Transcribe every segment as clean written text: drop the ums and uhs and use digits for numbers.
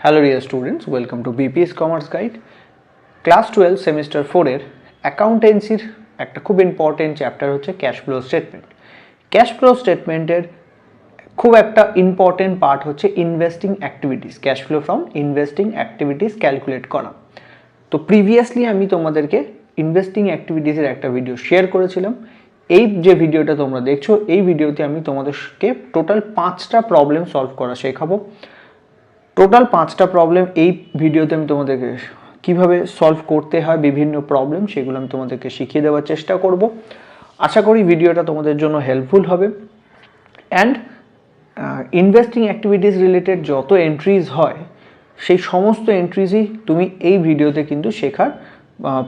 Hello dear students, welcome to BPS Commerce Guide. Class 12 semester 4 এর অ্যাকাউন্টেন্সির একটা খুব important chapter হচ্ছে cash flow statement. Cash flow স্টেটমেন্টের খুব একটা ইম্পর্টেন্ট পার্ট হচ্ছে investing activities, cash flow from investing activities calculate করা। তো প্রিভিয়াসলি আমি তোমাদেরকে ইনভেস্টিং অ্যাক্টিভিটিসের একটা ভিডিও শেয়ার করেছিলাম। এই যে ভিডিওটা তোমরা দেখছো, এই ভিডিওতে আমি তোমাদেরকে টোটাল 5টা প্রবলেম সলভ করা শেখাবো। টোটাল 5টা প্রবলেম এই ভিডিওতে আমি তোমাদেরকে কিভাবে সলভ করতে হয় বিভিন্ন প্রবলেম, সেগুলো আমি তোমাদেরকে শিখিয়ে দেওয়ার চেষ্টা করব। আশা করি ভিডিওটা তোমাদের জন্য হেল্পফুল হবে। অ্যান্ড ইনভেস্টিং অ্যাক্টিভিটিস রিলেটেড যত এন্ট্রিজ হয় সেই সমস্ত এন্ট্রিজই তুমি এই ভিডিওতে কিন্তু শেখার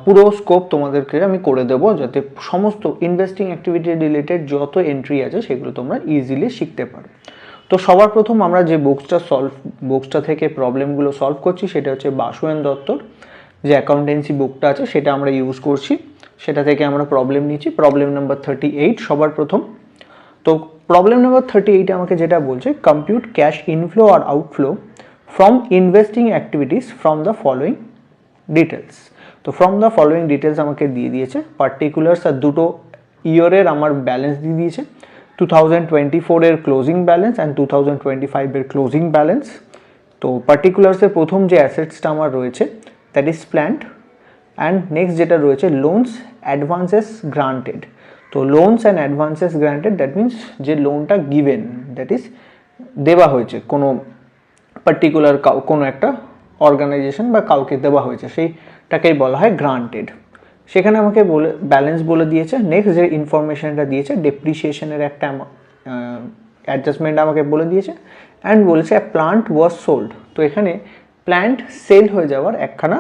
পুরো স্কোপ তোমাদেরকে আমি করে দেবো, যাতে সমস্ত ইনভেস্টিং অ্যাক্টিভিটি রিলেটেড যত এন্ট্রি আছে সেগুলো তোমরা ইজিলি শিখতে পারো। তো সবার প্রথম আমরা যে বুকসটা থেকে প্রবলেমগুলো সলভ করছি সেটা হচ্ছে বাসুয়ান দত্তর যে অ্যাকাউন্টেন্সি বুকটা আছে সেটা আমরা ইউজ করছি, সেটা থেকে আমরা প্রবলেম নিচ্ছি। প্রবলেম নাম্বার 38 সবার প্রথম। তো প্রবলেম নাম্বার 38 আমাকে যেটা বলছে, কম্পিউট ক্যাশ ইনফ্লো আর outflow from investing activities from the following details. তো ফ্রম দ্য ফলোয়িং ডিটেলস আমাকে দিয়ে দিয়েছে, পার্টিকুলার্স আর দুটো ইয়ারের আমার ব্যালেন্স দিয়ে দিয়েছে, 2024 এর ক্লোজিং ব্যালেন্স অ্যান্ড 2025 এর ক্লোজিং ব্যালেন্স। তো পার্টিকুলার্সের প্রথম যে অ্যাসেটসটা আমার রয়েছে that is plant, and next যেটা রয়েছে লোনস অ্যাডভান্সেস গ্রান্টেড। তো loans and advances granted that means যে লোনটা গিভেন, দ্যাট ইজ দেওয়া হয়েছে কোনো পার্টিকুলার কোনো একটা অর্গানাইজেশন বা কাউকে দেওয়া হয়েছে, সেইটাকেই বলা হয় গ্রান্টেড। সেখানে আমাকে ব্যালেন্স বলে দিয়েছে। নেক্সট যে ইনফরমেশনটা দিয়েছে ডেপ্রিসিয়েশনের একটা অ্যাডজাস্টমেন্ট আমাকে বলে দিয়েছে, অ্যান্ড বলেছে প্লান্ট ওয়াজ সোল্ড। তো এখানে প্ল্যান্ট সেল হয়ে যাওয়ার একখানা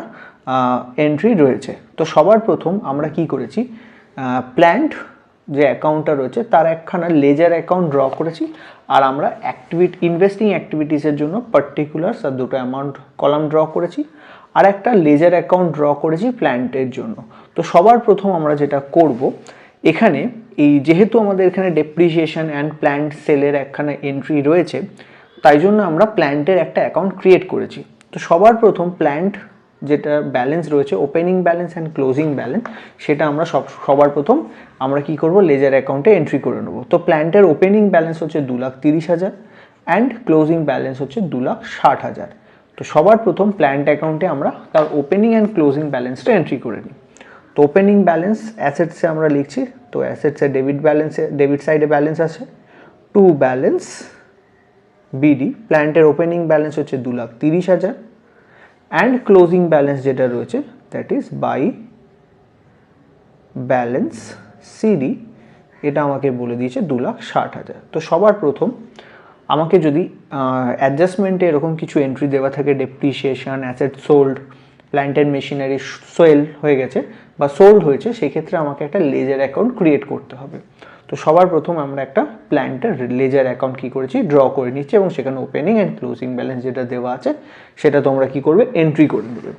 এন্ট্রি রয়েছে। তো সবার প্রথম আমরা কি করেছি, প্ল্যান্ট যে অ্যাকাউন্টটা রয়েছে তার একখানা লেজার অ্যাকাউন্ট ড্র করেছি, আর আমরা ইনভেস্টিং অ্যাক্টিভিটিসের জন্য পার্টিকুলার্স আর দুটো অ্যামাউন্ট কলাম ড্র করেছি, আর একটা লেজার অ্যাকাউন্ট ড্র করেছি প্ল্যান্টের জন্য। তো সবার প্রথম আমরা যেটা করব, এখানে এই যেহেতু আমাদের এখানে ডেপ্রিসিয়েশন অ্যান্ড প্ল্যান্ট সেলের একখানা এন্ট্রি রয়েছে, তাই জন্য আমরা প্ল্যান্টের একটা অ্যাকাউন্ট ক্রিয়েট করেছি। তো সবার প্রথম প্ল্যান্ট যেটা ব্যালেন্স রয়েছে opening balance and closing balance, সেটা আমরা সবার প্রথম আমরা কি করব, লেজার অ্যাকাউন্টে এন্ট্রি করে নেব। তো প্ল্যান্টের ওপেনিং ব্যালেন্স হচ্ছে 2,30,000 অ্যান্ড ক্লোজিং ব্যালেন্স হচ্ছে 2,60,000। তো সবার প্রথম প্ল্যান্ট অ্যাকাউন্টে আমরা তার ওপেনিং অ্যান্ড ক্লোজিং ব্যালেন্সটা এন্ট্রি করে নিই। তো ওপেনিং ব্যালেন্স অ্যাসেটসে আমরা লিখছি, তো অ্যাসেটসে ডেবিট সাইডে ব্যালেন্স আছে টু ব্যালেন্স বিডি। প্ল্যান্টের ওপেনিং ব্যালেন্স হচ্ছে 2,30,000 অ্যান্ড ক্লোজিং ব্যালেন্স যেটা রয়েছে that is by balance CD, এটা আমাকে বলে দিয়েছে 2,60,000। তো সবার প্রথম আমাকে যদি অ্যাডজাস্টমেন্টে এরকম কিছু এন্ট্রি দেওয়া থাকে, depreciation, asset sold, plant and machinery sale হয়ে গেছে বা সোল্ড হয়েছে, সেক্ষেত্রে আমাকে একটা লেজার অ্যাকাউন্ট ক্রিয়েট করতে হবে। তো সবার প্রথম আমরা একটা প্ল্যান্টের লেজার অ্যাকাউন্ট কী করেছি, ড্র করে নিচ্ছি, এবং সেখানে ওপেনিং অ্যান্ড ক্লোজিং ব্যালেন্স যেটা দেওয়া আছে সেটা তোমরা কী করবে, এন্ট্রি করে নেবে।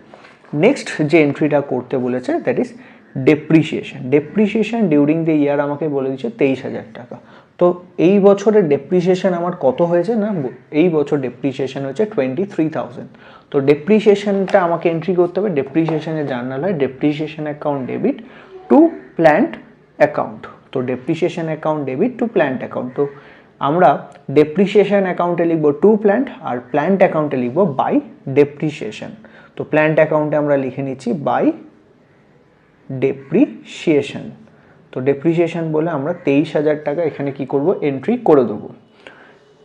নেক্সট যে এন্ট্রিটা করতে বলেছে that is depreciation. Depreciation during the ইয়ার আমাকে বলে দিচ্ছে 23,000 টাকা। তো এই বছরের ডেপ্রিসিয়েশন আমার কত হয়েছে না, এই বছর ডেপ্রিসিয়েশন হচ্ছে 23,000। তো ডেপ্রিসিয়েশনটা আমাকে এন্ট্রি করতে হবে। ডেপ্রিসিয়েশনের জার্নাল হয় depreciation account debit to plant account. তো depreciation account debit to plant account. তো আমরা ডেপ্রিসিয়েশন অ্যাকাউন্টে লিখবো টু প্ল্যান্ট, আর প্ল্যান্ট অ্যাকাউন্টে লিখবো বাই ডেপ্রিসিয়েশন। তো প্ল্যান্ট অ্যাকাউন্টে আমরা লিখে নিচ্ছি বাই ডেপ্রিসিয়েশন। তো ডেপ্রিসিয়েশন বলে আমরা 23,000 টাকা এখানে কি করব, এন্ট্রি করে দেবো।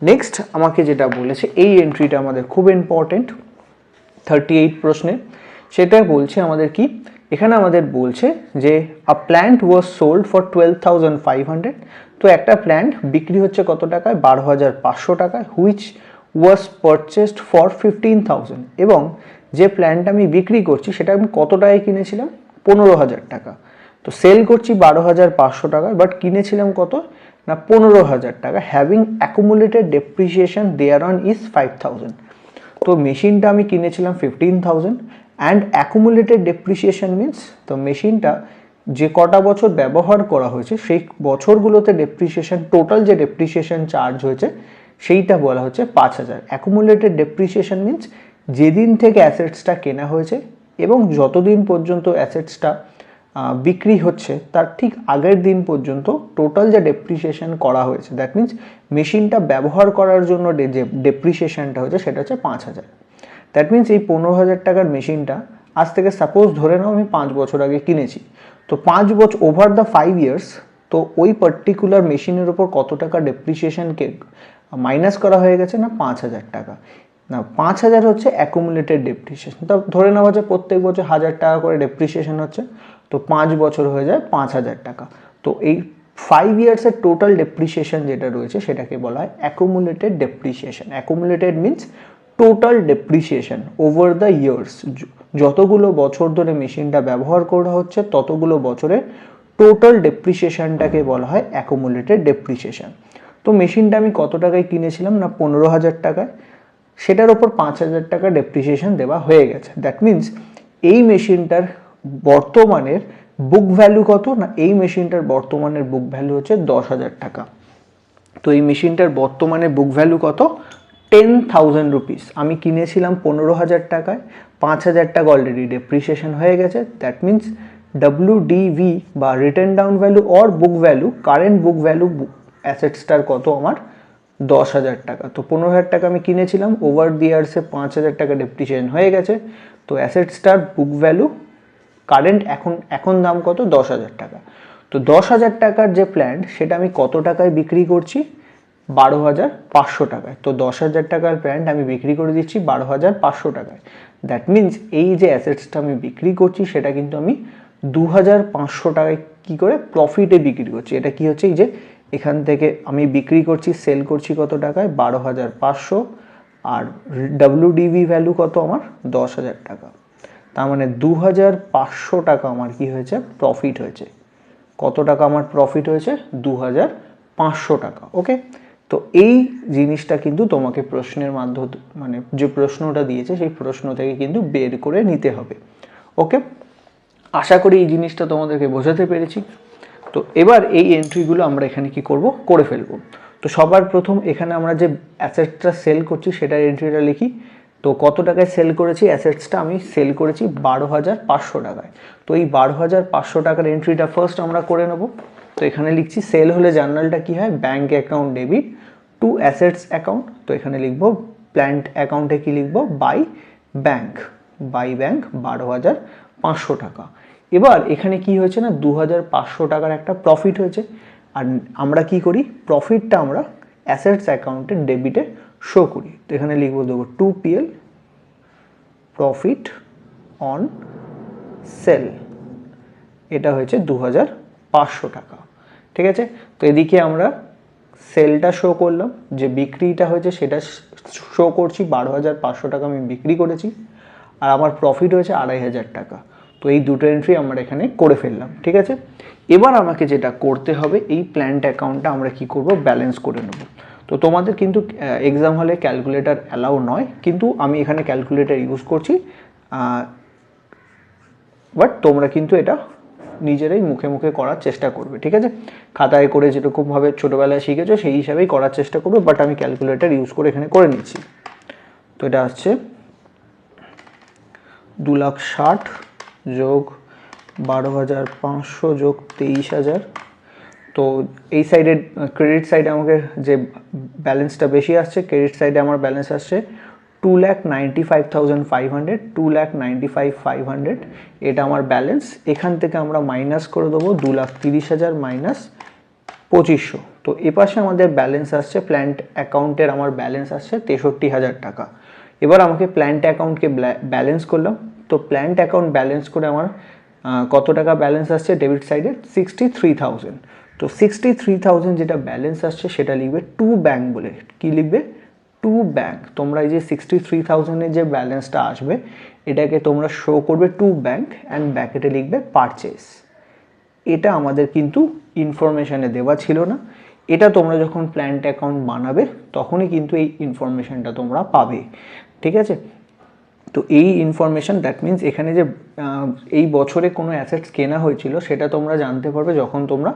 নেক্সট আমাকে যেটা বলেছে, এই এন্ট্রিটা আমাদের খুব ইম্পর্টেন্ট 38 প্রশ্নে, সেটা বলছে আমাদের কি, এখানে আমাদের বলছে যে আ প্ল্যান্ট ওয়াজ সোল্ড ফর 12,500। তো একটা প্ল্যান্ট বিক্রি হচ্ছে কত টাকায়, 12,500 টাকায়, হুইচ ওয়াজ পারচেসড ফর 15,000। এবং যে প্ল্যান্টটা আমি বিক্রি করছি সেটা আমি কত টাকায় কিনেছিলাম, 15,000 টাকা। তো সেল করছি 12,500 টাকা, বাট কিনেছিলাম কত না 15,000 টাকা। Having accumulated depreciation thereon is 5,000। তো মেশিনটা আমি কিনেছিলাম 15,000 অ্যান্ড অ্যাকুমুলেটেড ডেপ্রিসিয়েশন মিনস, তো মেশিনটা যে কটা বছর ব্যবহার করা হয়েছে সেই বছরগুলোতে ডেপ্রিসিয়েশন, টোটাল যে ডেপ্রিসিয়েশন চার্জ হয়েছে সেইটা বলা হচ্ছে 5,000। অ্যাকুমুলেটেড ডেপ্রিসিয়েশন মিনস যেদিন থেকে অ্যাসেটসটা কেনা হয়েছে এবং যতদিন পর্যন্ত অ্যাসেটসটা বিক্রি হচ্ছে তার ঠিক আগের দিন পর্যন্ত টোটাল যে ডেপ্রিসিয়েশন করা হয়েছে, দ্যাট মিন্স মেশিনটা ব্যবহার করার জন্য যে ডেপ্রিসিয়েশনটা হয়েছে সেটা হচ্ছে 5,000। দ্যাট মিন্স এই 15,000 টাকার মেশিনটা আজ থেকে সাপোজ ধরে নাও আমি 5 বছর আগে কিনেছি, তো 5 বছর ওভার দ্য 5 ইয়ার্স, তো ওই পার্টিকুলার মেশিনের ওপর কত টাকা ডেপ্রিসিয়েশনকে মাইনাস করা হয়ে গেছে না 5,000 টাকা। না 5,000 হচ্ছে অ্যাকুমুলেটেড ডেপ্রিসিয়েশন। তা ধরে নেওয়া যে প্রত্যেক বছর 1,000 টাকা করে ডেপ্রিসিয়েশন হচ্ছে, তো 5 বছর হয়ে যায় 5,000 টাকা। তো এই 5 ইয়ার্সের টোটাল ডেপ্রিসিয়েশন যেটা রয়েছে সেটাকে বলা হয় accumulated depreciation. Accumulated means total depreciation over the years, যতগুলো বছর ধরে মেশিনটা ব্যবহার করা হচ্ছে ততগুলো বছরের টোটাল ডেপ্রিসিয়েশনটাকে বলা হয় অ্যাকুমুলেটেড ডেপ্রিসিয়েশন। তো মেশিনটা আমি কত টাকায় কিনেছিলাম না 15,000 টাকায়, সেটার ওপর 5,000 টাকা ডেপ্রিসিয়েশন দেওয়া হয়ে গেছে। দ্যাট মিন্স এই মেশিনটার বর্তমানের বুক ভ্যালু কত না, এই মেশিনটার বর্তমানের বুক ভ্যালু হচ্ছে 10,000 টাকা। তো এই মেশিনটার বর্তমানে বুক ভ্যালু কত, 10,000 রুপিস। আমি কিনেছিলাম 15,000 টাকায়, 5,000 টাকা অলরেডি ডেপ্রিসিয়েশন হয়ে গেছে। দ্যাট মিন্স WDV বা written down value or book value, current book value অ্যাসেটসটার কত আমার 10,000 টাকা। তো 15,000 টাকা আমি কিনেছিলাম, ওভার দি ইয়ার্সে 5,000 টাকা ডেপ্রিসিয়েশন হয়ে গেছে। তো অ্যাসেটসটার বুক ভ্যালু কারেন্ট এখন দাম কত, 10,000 টাকা। তো 10,000 টাকার যে প্ল্যান্ট সেটা আমি কত টাকায় বিক্রি করছি, 12,500 টাকায়। তো 10,000 টাকার প্ল্যান্ট আমি বিক্রি করে দিচ্ছি 12,500 টাকায়। দ্যাট মিন্স এই যে অ্যাসেটসটা আমি বিক্রি করছি সেটা কিন্তু আমি 2,500 টাকায় কী করে প্রফিটে বিক্রি করছি। এটা কি হচ্ছে, এই যে এখান থেকে আমি বিক্রি করছি, সেল করছি কত টাকায়, 12,500, আর WDV ভ্যালু কত আমার 10,000 টাকা। তার মানে 2,500 টাকা আমার কি হয়েছে, প্রফিট হয়েছে। কত টাকা আমার প্রফিট হয়েছে, 2,500 টাকা। ওকে, তো এই জিনিসটা কিন্তু তোমাকে প্রশ্নের মাধ্যমে, মানে যে প্রশ্নটা দিয়েছে সেই প্রশ্ন থেকে কিন্তু বের করে নিতে হবে। ওকে, আশা করি এই জিনিসটা তোমাদেরকে বোঝাতে পেরেছি। তো এবার এই এন্ট্রিগুলো আমরা এখানে কি করব, করে ফেলবো। তো সবার প্রথম এখানে আমরা যে অ্যাসেটসটা সেল করছি সেটার এন্ট্রিটা লিখি। তো কত টাকায় সেল করেছি অ্যাসেটসটা, আমি সেল করেছি 12,500 টাকায়। তো এই 12,500 টাকার এন্ট্রিটা ফার্স্ট আমরা করে নেব। তো এখানে লিখছি সেল হলে জার্নালটা কি হয়, bank account debit two assets account. তো এখানে লিখব প্ল্যান্ট অ্যাকাউন্টে কি লিখব, বাই ব্যাঙ্ক 12,500 টাকা। এবার এখানে কি হয়েছে না 2,500 টাকার একটা প্রফিট হয়েছে। আর আমরা কি করি, প্রফিটটা আমরা অ্যাসেটস অ্যাকাউন্টে ডেবিটে শো করি। তো এখানে লিখবো, দেবো 2PL প্রফিট অন সেল, এটা হয়েছে 2,500 টাকা। ঠিক আছে, তো এদিকে আমরা সেলটা শো করলাম, যে বিক্রিটা হয়েছে সেটা শো করছি, 12,500 টাকা আমি বিক্রি করেছি, আর আমার প্রফিট হয়েছে 2,500 টাকা। তো এই দুটো এন্ট্রি আমরা এখানে করে ফেললাম। ঠিক আছে, এবার আমাকে যেটা করতে হবে, এই প্ল্যান্ট অ্যাকাউন্টটা আমরা কি করব, ব্যালেন্স করে নেব। তো তোমাদের কিন্তু এক্সাম হলে ক্যালকুলেটর অ্যালাউ নয়, কিন্তু আমি এখানে ক্যালকুলেটর ইউজ করছি, বাট তোমরা কিন্তু এটা নিজেরাই মুখে মুখে করার চেষ্টা করবে। ঠিক আছে, খাতায় করে যেরকমভাবে ছোটোবেলায় শিখেছো সেই হিসাবেই করার চেষ্টা করবে, বাট আমি ক্যালকুলেটর ইউজ করে এখানে করে নিচ্ছি। তো এটা আসছে 2,60,000 যোগ 12,500 যোগ 23,000। তো এই সাইডে ক্রেডিট সাইডে আমাকে যে ব্যালেন্সটা বেশি আসছে, ক্রেডিট সাইডে আমার ব্যালেন্স আসছে 2,95,500, 2,95,500 এটা আমার ব্যালেন্স। এখান থেকে আমরা মাইনাস করে দেবো 2,30,000 মাইনাস 2,500। তো এপাশে আমাদের ব্যালেন্স আসছে, প্ল্যান্ট অ্যাকাউন্টের আমার ব্যালেন্স আসছে 63,000 টাকা। এবার আমাকে প্ল্যান্ট অ্যাকাউন্টকে ব্যালেন্স করলাম। তো প্ল্যান্ট অ্যাকাউন্ট ব্যালেন্স করে আমার কত টাকা ব্যালেন্স আসছে ডেবিট সাইডে, 63,000। তো 63,000 যেটা ব্যালেন্স আসছে সেটা লিখবে টু ব্যাঙ্ক বলে। কি লিখবে, টু ব্যাঙ্ক। তোমরা এই যে 63,000-এর যে ব্যালেন্সটা আসবে এটাকে তোমরা শো করবে টু ব্যাঙ্ক অ্যান্ড ব্যাকেটে লিখবে পারচেস। এটা আমাদের কিন্তু ইনফরমেশানে দেওয়া ছিল না, এটা তোমরা যখন প্ল্যান্ট অ্যাকাউন্ট বানাবে তখনই কিন্তু এই ইনফরমেশানটা তোমরা পাবে। ঠিক আছে, তো এই ইনফরমেশান, দ্যাট মিন্স এখানে যে এই বছরে কোনো অ্যাসেটস কেনা হয়েছিল সেটা তোমরা জানতে পারবে যখন তোমরা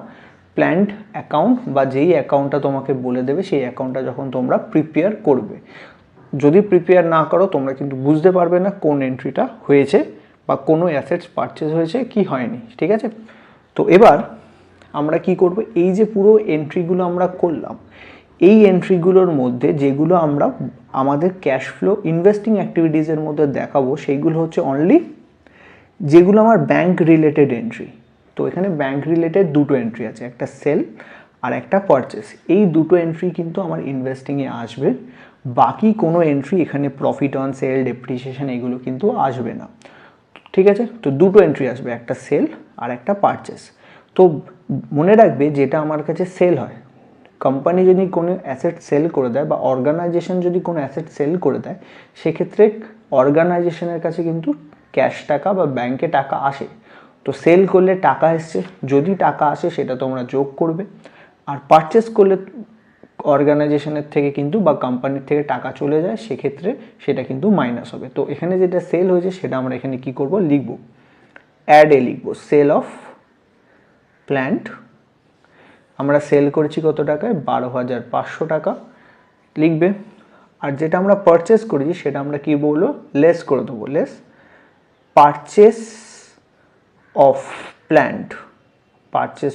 প্ল্যান্ট অ্যাকাউন্ট বা যেই অ্যাকাউন্টটা তোমাকে বলে দেবে সেই অ্যাকাউন্টটা যখন তোমরা প্রিপেয়ার করবে। যদি প্রিপেয়ার না করো তোমরা কিন্তু বুঝতে পারবে না কোন এন্ট্রিটা হয়েছে বা কোনো অ্যাসেটস পারচেজ হয়েছে কি হয়নি, ঠিক আছে। তো এবার আমরা কি করব, এই যে পুরো এন্ট্রিগুলো আমরা করলাম, এই এন্ট্রিগুলোর মধ্যে যেগুলো আমরা আমাদের ক্যাশ ফ্লো ইনভেস্টিং অ্যাক্টিভিটিসের মধ্যে দেখাবো সেইগুলো হচ্ছে অনলি যেগুলো আমার ব্যাংক রিলেটেড এন্ট্রি। তো এখানে ব্যাংক রিলেটেড দুটো এন্ট্রি আছে, একটা সেল আর একটা পারচেস। এই দুটো এন্ট্রি কিন্তু আমার ইনভেস্টিংয়ে আসবে, বাকি কোনো এন্ট্রি এখানে প্রফিট অন সেল, ডেপ্রিসিয়েশন এগুলো কিন্তু আসবে না, ঠিক আছে। তো দুটো এন্ট্রি আসবে, একটা সেল আর একটা পারচেস। তো মনে রাখবে যেটা আমার কাছে সেল হয়, কোম্পানি যদি কোনো অ্যাসেট সেল করে দেয় বা অর্গানাইজেশন যদি কোনো অ্যাসেট সেল করে দেয়, সেক্ষেত্রে অর্গানাইজেশনের কাছে কিন্তু ক্যাশ টাকা বা ব্যাংকে টাকা আসে। তো সেল করলে টাকা এসছে, যদি টাকা আসে সেটা তোমরা যোগ করবে, আর পারচেস করলে অর্গানাইজেশনের থেকে কিন্তু বা কোম্পানির থেকে টাকা চলে যায়, সেক্ষেত্রে সেটা কিন্তু মাইনাস হবে। তো এখানে যেটা সেল হয়েছে সেটা আমরা এখানে কি করব, লিখব, অ্যাড এ লিখব, সেল অফ প্ল্যান্ট। আমরা সেল করেছি কত টাকায়, 12,500 টাকা লিখবে। আর যেটা আমরা পারচেস করেছি সেটা আমরা কি বলবো, লেস করে দেবো, less purchase of plant, purchase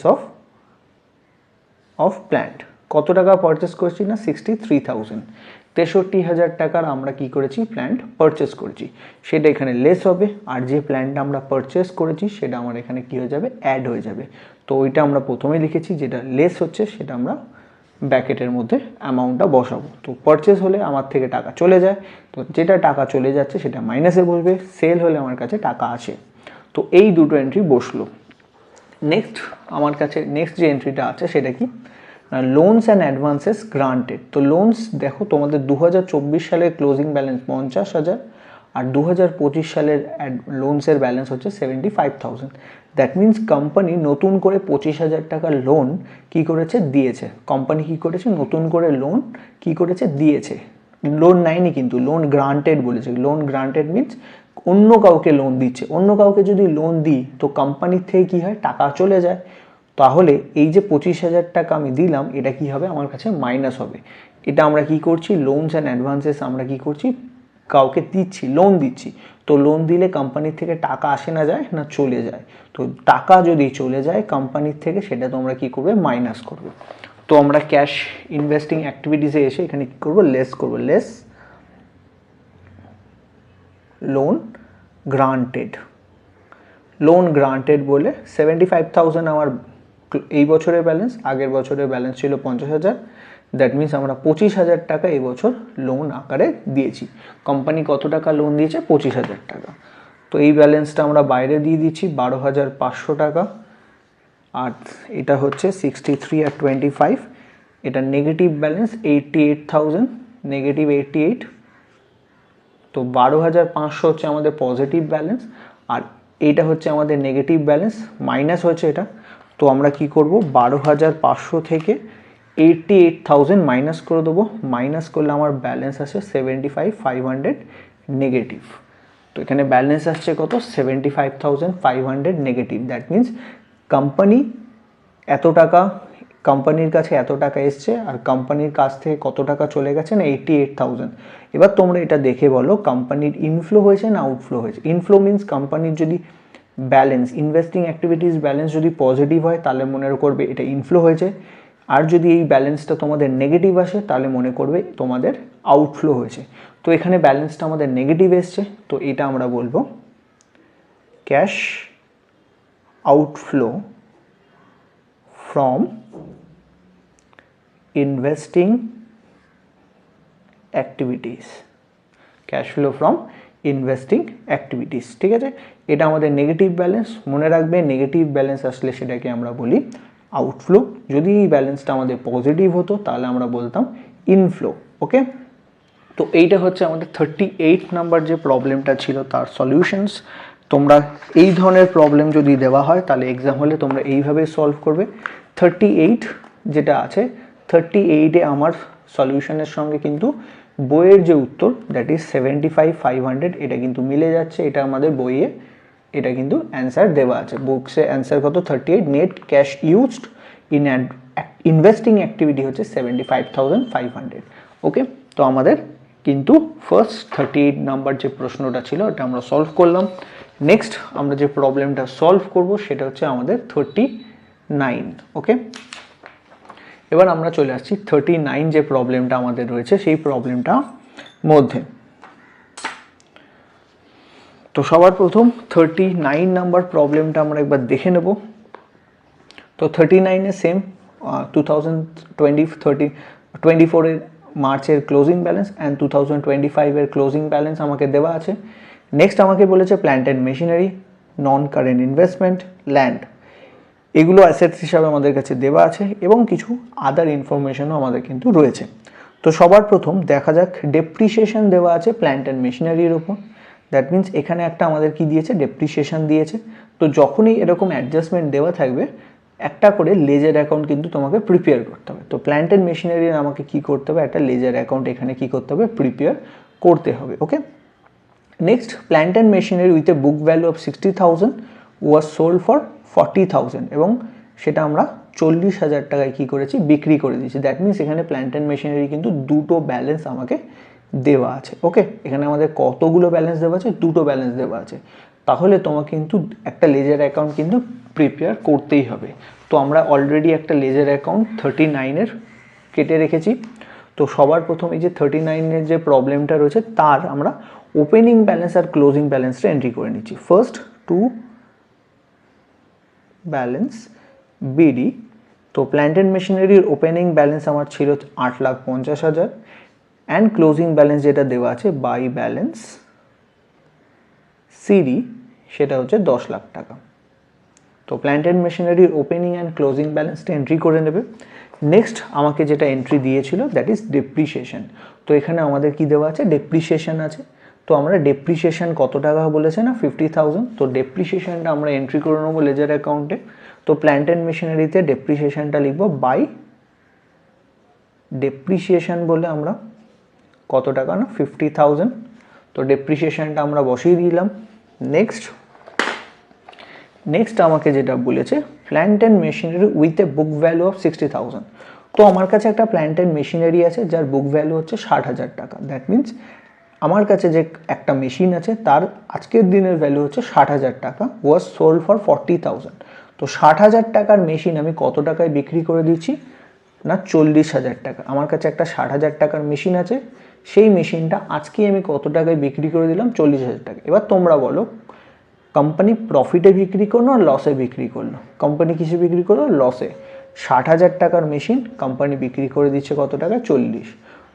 of plant. কত টাকা পারচেস করেছি না, 63,000, 63,000 টাকার আমরা কি করেছি, প্ল্যান্ট পারচেস করেছি, সেটা এখানে লেস হবে। আর যে প্ল্যান্টটা আমরা পারচেস করেছি সেটা আমার এখানে কি হয়ে যাবে, অ্যাড হয়ে যাবে। তো ওইটা আমরা প্রথমে লিখেছি, যেটা লেস হচ্ছে সেটা আমরা ব্র্যাকেটের মধ্যে অ্যামাউন্টটা বসাবো। তো পারচেস হলে আমার থেকে টাকা চলে যায়, তো যেটা টাকা চলে যাচ্ছে সেটা মাইনাসে বসবে, সেল হলে আমার কাছে টাকা আসে। তো এই দুটো এন্ট্রি বসলো। নেক্সট আমার কাছে নেক্সট যে এন্ট্রিটা আছে সেটা কি, লোনস অ্যান্ড অ্যাডভান্সেস গ্রান্টেড। তো লোনস দেখো, তোমাদের 2024 সালের ক্লোজিং ব্যালেন্স 50,000 আর 2025 সালের লোনসের ব্যালেন্স হচ্ছে 75,000। দ্যাট মিনস কোম্পানি নতুন করে 25,000 টাকার লোন কি করেছে, দিয়েছে। কোম্পানি কি করেছে, নতুন করে লোন কি করেছে, দিয়েছে। লোন নেয়নি কিন্তু, লোন গ্রান্টেড বলেছে। লোন গ্রান্টেড মিনস অন্য কাউকে লোন দিচ্ছে। অন্য কাউকে যদি লোন দিই তো কোম্পানির থেকে কি হয়, টাকা চলে যায়। তাহলে এই যে 25,000 টাকা আমি দিলাম, এটা কি হবে, আমার কাছে মাইনাস হবে। এটা আমরা কি করছি, লোনস অ্যান্ড অ্যাডভান্সেস আমরা কি করছি, কাউকে দিচ্ছি, লোন দিচ্ছি। তো লোন দিলে কোম্পানির থেকে টাকা আসে না যায় না, চলে যায়। তো টাকা যদি চলে যায় কোম্পানির থেকে, সেটা তোমরা কি করবে, মাইনাস করবে। তো আমরা ক্যাশ ইনভেস্টিং অ্যাক্টিভিটিসে এসে এখানে কি করব, লেস করব, less loan granted. Loan granted বলে 75,000 আমার এই বছরের ব্যালেন্স, আগের বছরের ব্যালেন্স ছিল 50,000। দ্যাট মিনস আমরা 25,000 টাকা এই বছর লোন আকারে দিয়েছি। কোম্পানি কত টাকা লোন দিয়েছে, 25,000 টাকা। তো এই ব্যালেন্সটা আমরা বাইরে দিয়ে দিচ্ছি, 12,500 টাকা। আর এটা হচ্ছে 63 আর 25, এটা নেগেটিভ ব্যালেন্স 88,000, নেগেটিভ 88। তো 12,500 হচ্ছে আমাদের পজিটিভ ব্যালেন্স, আর এইটা হচ্ছে আমাদের নেগেটিভ ব্যালেন্স, মাইনাস হচ্ছে এটা। তো আমরা কি করব, 12,500 থেকে 88,000 মাইনাস করে দেবো। মাইনাস করলে আমার ব্যালেন্স আসে 75,500 নেগেটিভ। তো এখানে ব্যালেন্স আসছে কত, 75,500 নেগেটিভ। দ্যাট মিনস কোম্পানি এত টাকা, কোম্পানির কাছে এত টাকা এসছে, আর কোম্পানির কাছ থেকে কত টাকা চলে গেছে না, 88,000। এবার তোমরা এটা দেখে বলো, কোম্পানির ইনফ্লো হয়েছে না আউটফ্লো হয়েছে। ইনফ্লো মিনস কোম্পানির যদি ব্যালেন্স, ইনভেস্টিং অ্যাক্টিভিটিস ব্যালেন্স যদি পজিটিভ হয় তাহলে মনে করবে এটা ইনফ্লো হয়েছে, আর যদি এই ব্যালেন্সটা তোমাদের নেগেটিভ আসে তাহলে মনে করবে তোমাদের আউটফ্লো হয়েছে। তো এখানে ব্যালেন্সটা আমাদের নেগেটিভ এসছে, তো এটা আমরা বলবো cash outflow from investing activities, cash flow from investing activities, ঠিক আছে। এটা আমাদের নেগেটিভ ব্যালেন্স, মনে রাখবে নেগেটিভ ব্যালেন্স আসলে সেটাকে আমরা বলি আউটফ্লো। যদি এই ব্যালেন্সটা আমাদের পজিটিভ হতো তাহলে আমরা বলতাম ইনফ্লো, ওকে। তো এইটা হচ্ছে আমাদের 38 নাম্বার যে প্রবলেমটা ছিল তার সলিউশনস। তোমরা এই ধরনের প্রবলেম যদি দেওয়া হয় তাহলে এক্সাম হলে তোমরা এইভাবে সলভ করবে। 38 যেটা আছে, 38-এ আমার সলিউশনের সঙ্গে কিন্তু বইয়ের যে উত্তর দ্যাট ইজ 75,500 এটা কিন্তু মিলে যাচ্ছে। এটা আমাদের বইয়ে এটা কিন্তু অ্যান্সার দেওয়া আছে। বুকসে অ্যান্সার কত, 38। Net cash used in investing activity হচ্ছে 75,500, ওকে। তো আমাদের কিন্তু ফার্স্ট 38 নাম্বার যে প্রশ্নটা ছিল ওটা আমরা সলভ করলাম। নেক্সট আমরা যে প্রবলেমটা সলভ করব সেটা হচ্ছে আমাদের 39। ওকে, এবার আমরা চলে আসছি 39 যে প্রবলেমটা আমাদের রয়েছে সেই প্রবলেমটা মধ্যে। তো সবার প্রথম 39 নাম্বার প্রবলেমটা আমরা একবার দেখে নেব। তো 39 এ সেম 2024 এর মার্চের ক্লোজিং ব্যালেন্স অ্যান্ড 2025 এর ক্লোজিং ব্যালেন্স আমাকে দেওয়া আছে। নেক্সট আমাকে বলেছে plant and machinery, non current investment, land, এগুলো অ্যাসেটস হিসাবে আমাদের কাছে দেওয়া আছে এবং কিছু আদার ইনফরমেশনও আমাদের কিন্তু রয়েছে। তো সবার প্রথম দেখা যাক ডেপ্রিসিয়েশন দেওয়া আছে প্ল্যান্ট অ্যান্ড মেশিনারির ওপর। দ্যাট মিনস এখানে একটা আমাদের কি দিয়েছে, ডেপ্রিসিয়েশন দিয়েছে। তো যখনই এরকম অ্যাডজাস্টমেন্ট দেওয়া থাকবে একটা করে লেজার অ্যাকাউন্ট কিন্তু তোমাকে প্রিপেয়ার করতে হবে। তো প্ল্যান্ট অ্যান্ড মেশিনারির আমাকে কি করতে হবে, একটা লেজার অ্যাকাউন্ট এখানে কি করতে হবে, প্রিপেয়ার করতে হবে। Okay, next plant and machinery with a book value of 60,000 was sold for 40,000 এবং সেটা আমরা 40,000 টাকায় কী করেছি, বিক্রি করে দিয়েছি। দ্যাট মিনস এখানে প্ল্যান্ট অ্যান্ড মেশিনারি কিন্তু দুটো ব্যালেন্স আমাকে দেওয়া আছে। ওকে, এখানে আমাদের কতগুলো ব্যালেন্স দেওয়া আছে, দুটো ব্যালেন্স দেওয়া আছে। তাহলে তোমাকে কিন্তু একটা লেজার অ্যাকাউন্ট কিন্তু প্রিপেয়ার করতেই হবে। তো আমরা অলরেডি একটা লেজার অ্যাকাউন্ট 39-এর কেটে রেখেছি। তো সবার প্রথম এই যে 39-এর যে প্রবলেমটা রয়েছে তার আমরা ওপেনিং ব্যালেন্স আর ক্লোজিং ব্যালেন্সটা এন্ট্রি করে নিচ্ছি। First two balance BD. তো প্ল্যান্ট অ্যান্ড মেশিনারির ওপেনিং ব্যালেন্স আমার ছিল 8,50,000 অ্যান্ড ক্লোজিং ব্যালেন্স যেটা দেওয়া আছে বাই ব্যালেন্স সিডি সেটা হচ্ছে 10 লাখ টাকা। তো প্ল্যান্ট অ্যান্ড মেশিনারির ওপেনিং অ্যান্ড ক্লোজিং ব্যালেন্সটা এন্ট্রি করে নেবে। নেক্সট আমাকে যেটা এন্ট্রি দিয়েছিল দ্যাট ইজ ডেপ্রিসিয়েশন। তো এখানে আমাদের কি দেওয়া আছে, ডেপ্রিসিয়েশন আছে। তো আমরা ডেপ্রিসিয়েশন কত টাকা বলেছে না, 50,000। তো ডেপ্রিসিয়েশনটা আমরা এন্ট্রি করে নেবো লেজার অ্যাকাউন্টে। তো প্ল্যান্ট অ্যান্ড মেশিনারিতে ডেপ্রিসিয়েশনটা লিখবো বাই ডেপ্রিসিয়েশন বলে আমরা কত টাকা না, 50,000। তো ডেপ্রিসিয়েশনটা আমরা বসিয়ে দিলাম। নেক্সট আমাকে যেটা বলেছে plant and machinery with a book value of 60,000। তো আমার কাছে একটা প্ল্যান্ট অ্যান্ড মেশিনারি আছে যার বুক ভ্যালু হচ্ছে 60,000 টাকা। দ্যাট মিনস আমার কাছে যে একটা মেশিন আছে তার আজকের দিনের ভ্যালু হচ্ছে 60,000 টাকা, ওয়াজ সোল্ড ফর 40,000। তো 60,000 টাকার মেশিন আমি কত টাকায় বিক্রি করে দিচ্ছি না, 40,000 টাকা। আমার কাছে একটা 60,000 টাকার মেশিন আছে, সেই মেশিনটা আজকে আমি কত টাকায় বিক্রি করে দিলাম, 40,000 টাকা। এবার তোমরা বলো কোম্পানি প্রফিটে বিক্রি করলো আর লসে বিক্রি করলো? কোম্পানি কিসে বিক্রি করলো, লসে। 60,000 টাকার মেশিন কোম্পানি বিক্রি করে দিচ্ছে কত টাকা, 40।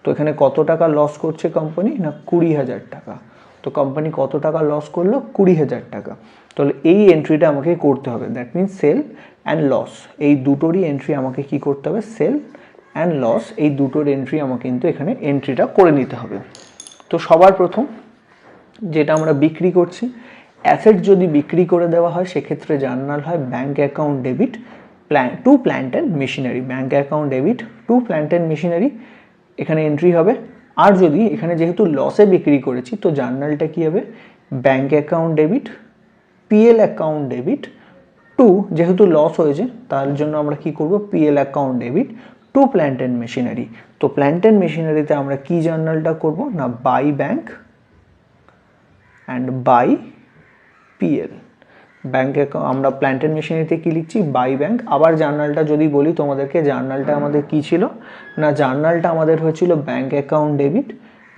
তো এখানে কত টাকা লস করছে কোম্পানি না, 20,000 টাকা। তো কোম্পানি কত টাকা লস করলো, 20,000 টাকা। তাহলে এই এন্ট্রিটা আমাকে করতে হবে। That means sale and loss, এই দুটোরই এন্ট্রি আমাকে কি করতে হবে, সেল অ্যান্ড লস, এই দুটোর এন্ট্রি আমাকে কিন্তু এখানে এন্ট্রিটা করে নিতে হবে। তো সবার প্রথম যেটা আমরা বিক্রি করছি, অ্যাসেট যদি বিক্রি করে দেওয়া হয় সেক্ষেত্রে জার্নাল হয় bank account debit to plant and machinery, bank account debit to plant and machinery এখানে এন্ট্রি হবে। আর যদি এখানে যেহেতু লসে বিক্রি করেছি তো জার্নালটা কী হবে, bank account debit PL account debit to, যেহেতু লস হয়েছে তার জন্য আমরা কি করব, PL account debit to plant and machinery. তো প্ল্যান্ট অ্যান্ড মেশিনারিতে আমরা কি জার্নালটা করব না, by bank and by PL. Bank account আমরা প্ল্যান্ট অ্যান্ড মেশিনারিতে কী লিখছি, বাই ব্যাঙ্ক। আবার জার্নালটা যদি বলি তোমাদেরকে, জার্নালটা আমাদের কী ছিল না, জার্নালটা আমাদের হয়েছিল ব্যাঙ্ক অ্যাকাউন্ট ডেবিট।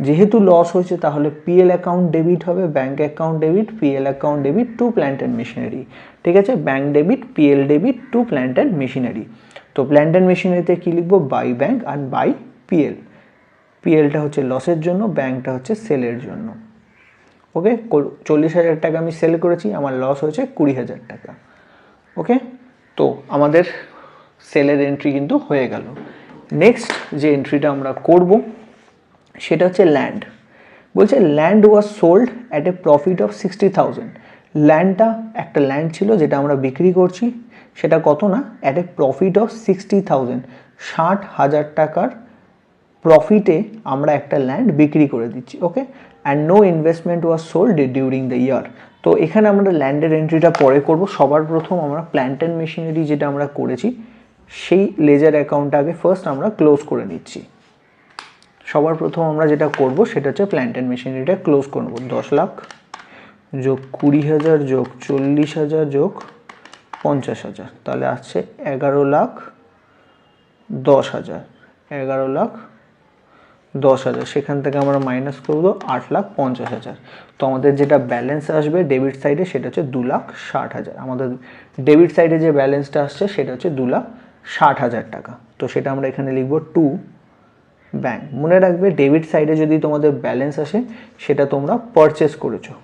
যেহেতু লস হয়েছে তাহলে পিএল অ্যাকাউন্ট ডেবিট হবে, bank account debit PL account debit to plant and machinery. ঠিক আছে, bank debit PL debit to plant and machinery. তো প্ল্যান্ট অ্যান্ড মেশিনারিতে কী লিখবো, বাই ব্যাঙ্ক আর বাই পিএল। পিএলটা হচ্ছে লসের জন্য, ব্যাঙ্কটা হচ্ছে সেলের জন্য। ওকে, 40,000 টাকা আমি সেল করেছি, আমার লস হয়েছে 20,000 টাকা। ওকে, তো আমাদের সেলের এন্ট্রি কিন্তু হয়ে গেল। নেক্সট যে এন্ট্রিটা আমরা করব সেটা হচ্ছে ল্যান্ড। বলছে land was sold at a profit of 60,000। ল্যান্ডটা একটা ল্যান্ড ছিল যেটা আমরা বিক্রি করছি, সেটা কত না, অ্যাট এ প্রফিট অফ 60,000, 60,000 টাকার প্রফিটে আমরা একটা ল্যান্ড বিক্রি করে দিচ্ছি। Okay, and no investment was sold during the year. তো এখানে আমরা ল্যান্ডের এন্ট্রিটা পরে করব। সবার প্রথম আমরা প্ল্যান্ট অ্যান্ড মেশিনারি যেটা আমরা করেছি সেই লেজার অ্যাকাউন্টটা আগে ফার্স্ট আমরা ক্লোজ করে নিচ্ছি। সবার প্রথম আমরা যেটা করব সেটা হচ্ছে প্ল্যান্ট অ্যান্ড মেশিনারিটা ক্লোজ করব। 10 লাখ যোগ 20,000 যোগ 40,000 যোগ 50,000, তাহলে আসছে 11,10,000। 11,10,000 সেখান থেকে আমরা মাইনাস করবো 8,50,000। তো আমাদের যেটা ব্যালেন্স আসবে ডেবিট সাইডে সেটা হচ্ছে 2,60,000। আমাদের ডেবিট সাইডে যে ব্যালেন্সটা আসছে সেটা হচ্ছে 2,60,000 টাকা। তো সেটা আমরা এখানে লিখবো টু ব্যাংক। মনে রাখবে ডেবিট সাইডে যদি তোমাদের ব্যালেন্স আসে সেটা তোমরা পারচেস করেছো।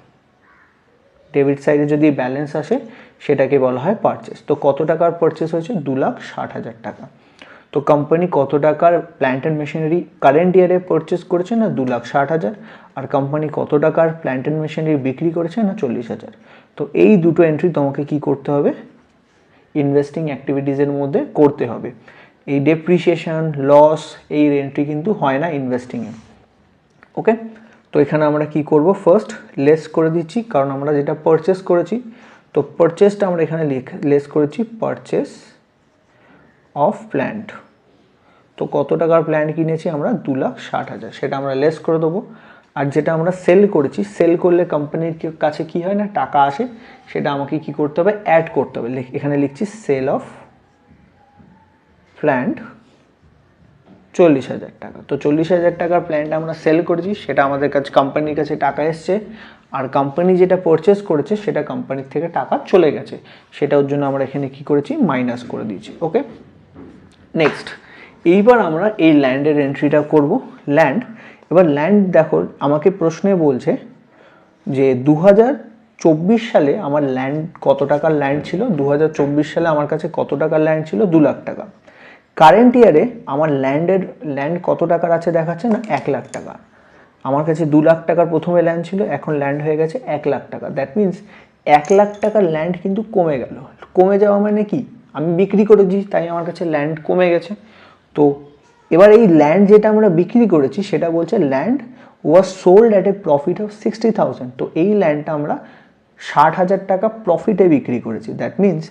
ডেবিট সাইডে যদি ব্যালেন্স আসে সেটাকে বলা হয় পারচেস। তো কত টাকার পারচেস হয়েছে? 2,60,000 টাকা। তো কোম্পানি কত টাকার প্ল্যান্ট অ্যান্ড মেশিনারি কারেন্ট ইয়ারে পারচেস করেছে? না 2,60,000। আর কোম্পানি কত টাকার প্ল্যান্ট অ্যান্ড মেশিনারি বিক্রি করেছে? না 40,000। তো এই দুটো এন্ট্রি তোমাকে কি করতে হবে? ইনভেস্টিং অ্যাক্টিভিটিসের মধ্যে করতে হবে। এই ডেপ্রিসিয়েশন, লস, এই এন্ট্রি কিন্তু হয় না ইনভেস্টিংয়ে। ওকে, তো এখানে আমরা কি করব? ফার্স্ট লেস করে দিচ্ছি, কারণ আমরা যেটা পারচেস করেছি। তো পারচেসটা আমরা এখানে লেস করেছি পারচেস অফ প্ল্যান্ট। তো কত টাকার প্ল্যান্ট কিনেছি আমরা? 2,60,000, সেটা আমরা লেস করে দেবো। আর যেটা আমরা সেল করেছি, সেল করলে কোম্পানির কাছে কি হয় না, টাকা আসে, সেটা আমাকে কি করতে হবে? অ্যাড করতে হবে। এখানে লিখছি সেল অফ প্ল্যান্ট 40,000 টাকা। তো 40,000 টাকার প্ল্যান্ট আমরা সেল করেছি, সেটা আমাদের কাছে কোম্পানির কাছে টাকা এসছে। আর কোম্পানি যেটা পারচেস করেছে সেটা কোম্পানির থেকে টাকা চলে গেছে, সেটার জন্য আমরা এখানে কি করেছি? মাইনাস করে দিয়েছি। ওকে, নেক্সট এইবার আমরা এই ল্যান্ডের এন্ট্রিটা করব। ল্যান্ড, এবার ল্যান্ড দেখো আমাকে প্রশ্নে বলছে যে 2024 সালে আমার ল্যান্ড কত টাকার ল্যান্ড ছিল? 2024 সালে আমার কাছে কত টাকার ল্যান্ড ছিল? 2 লাখ টাকা। কারেন্ট ইয়ারে আমার ল্যান্ড কত টাকার আছে দেখাচ্ছে না 1 লাখ টাকা। আমার কাছে 2 লাখ টাকার প্রথমে ল্যান্ড ছিল, এখন ল্যান্ড হয়ে গেছে 1 লাখ টাকা। দ্যাট মিন্স 1 লাখ টাকার ল্যান্ড কিন্তু কমে গেল। কমে যাওয়া মানে কি? আমি বিক্রি করেছি, তাই আমার কাছে ল্যান্ড কমে গেছে। তো এবার এই ল্যান্ড যেটা আমরা বিক্রি করেছি সেটা বলছে land was sold at a profit of 60,000। তো এই ল্যান্ডটা আমরা 60,000 টাকা প্রফিটে বিক্রি করেছি। দ্যাট মিন্স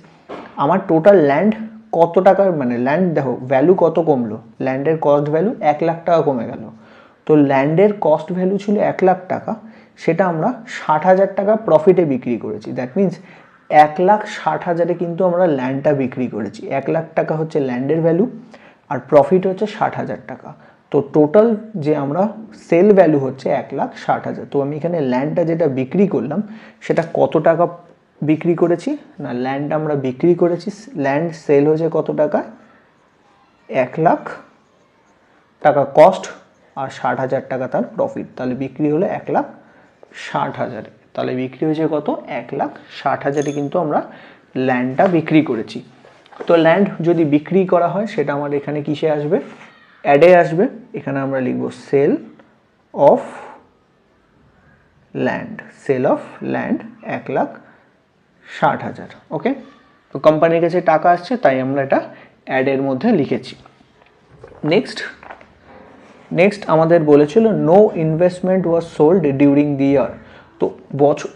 আমার টোটাল ল্যান্ড কত টাকার, মানে ল্যান্ড দেখো ভ্যালু কত কমলো, ল্যান্ডের কস্ট ভ্যালু 1 লাখ টাকা কমে গেল। তো ল্যান্ডের কস্ট ভ্যালু ছিল 1 লাখ টাকা, সেটা আমরা 60,000 টাকা প্রফিটে বিক্রি করেছি। দ্যাট মিন্স 1,60,000 কিন্তু আমরা ল্যান্ডটা বিক্রি করেছি। 1 লাখ টাকা হচ্ছে ল্যান্ডের ভ্যালু, আর প্রফিট হচ্ছে 60,000 টাকা। তো টোটাল যে আমরা সেল ভ্যালু হচ্ছে 1,60,000। তো আমি এখানে ল্যান্ডটা যেটা বিক্রি করলাম সেটা কত টাকা বিক্রি করেছি? না ল্যান্ড আমরা বিক্রি করেছি, ল্যান্ড সেল হয়েছে কত টাকা? 1 লাখ টাকা কস্ট আর 60,000 টাকা তার প্রফিট। তাহলে বিক্রি হলো 1,60,000। তাহলে বিক্রি হয়েছে কত? 1,60,000 কিন্তু আমরা ল্যান্ডটা বিক্রি করেছি। তো ল্যান্ড যদি বিক্রি করা হয় সেটা আমার এখানে কিসে আসবে? অ্যাডে আসবে। এখানে আমরা লিখব sale of land. Sale of land 1,60,000। Okay, তো কোম্পানির কাছে টাকা আসছে তাই আমরা এটা অ্যাডের মধ্যে লিখেছি। নেক্সট আমাদের বলেছিল no investment was sold during the year. তো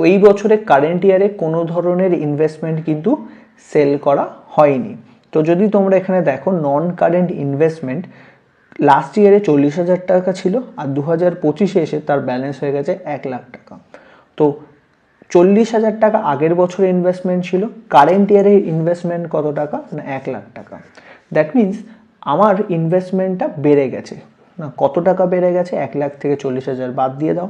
এই বছরে কারেন্ট ইয়ারে কোনো ধরনের ইনভেস্টমেন্ট কিন্তু সেল করা হয়নি। তো যদি তোমরা এখানে দেখো নন কারেন্ট ইনভেস্টমেন্ট লাস্ট ইয়ারে 40,000 টাকা ছিল, আর 2025-এ এসে তার ব্যালেন্স হয়ে গেছে 1 লাখ টাকা। তো 40,000 টাকা আগের বছরে ইনভেস্টমেন্ট ছিল, কারেন্ট ইয়ারে ইনভেস্টমেন্ট কত টাকা? না 1 লাখ টাকা। দ্যাট মিন্স আমার ইনভেস্টমেন্টটা বেড়ে গেছে। না কত টাকা বেড়ে গেছে? 1 লাখ থেকে 40,000 বাদ দিয়ে দাও,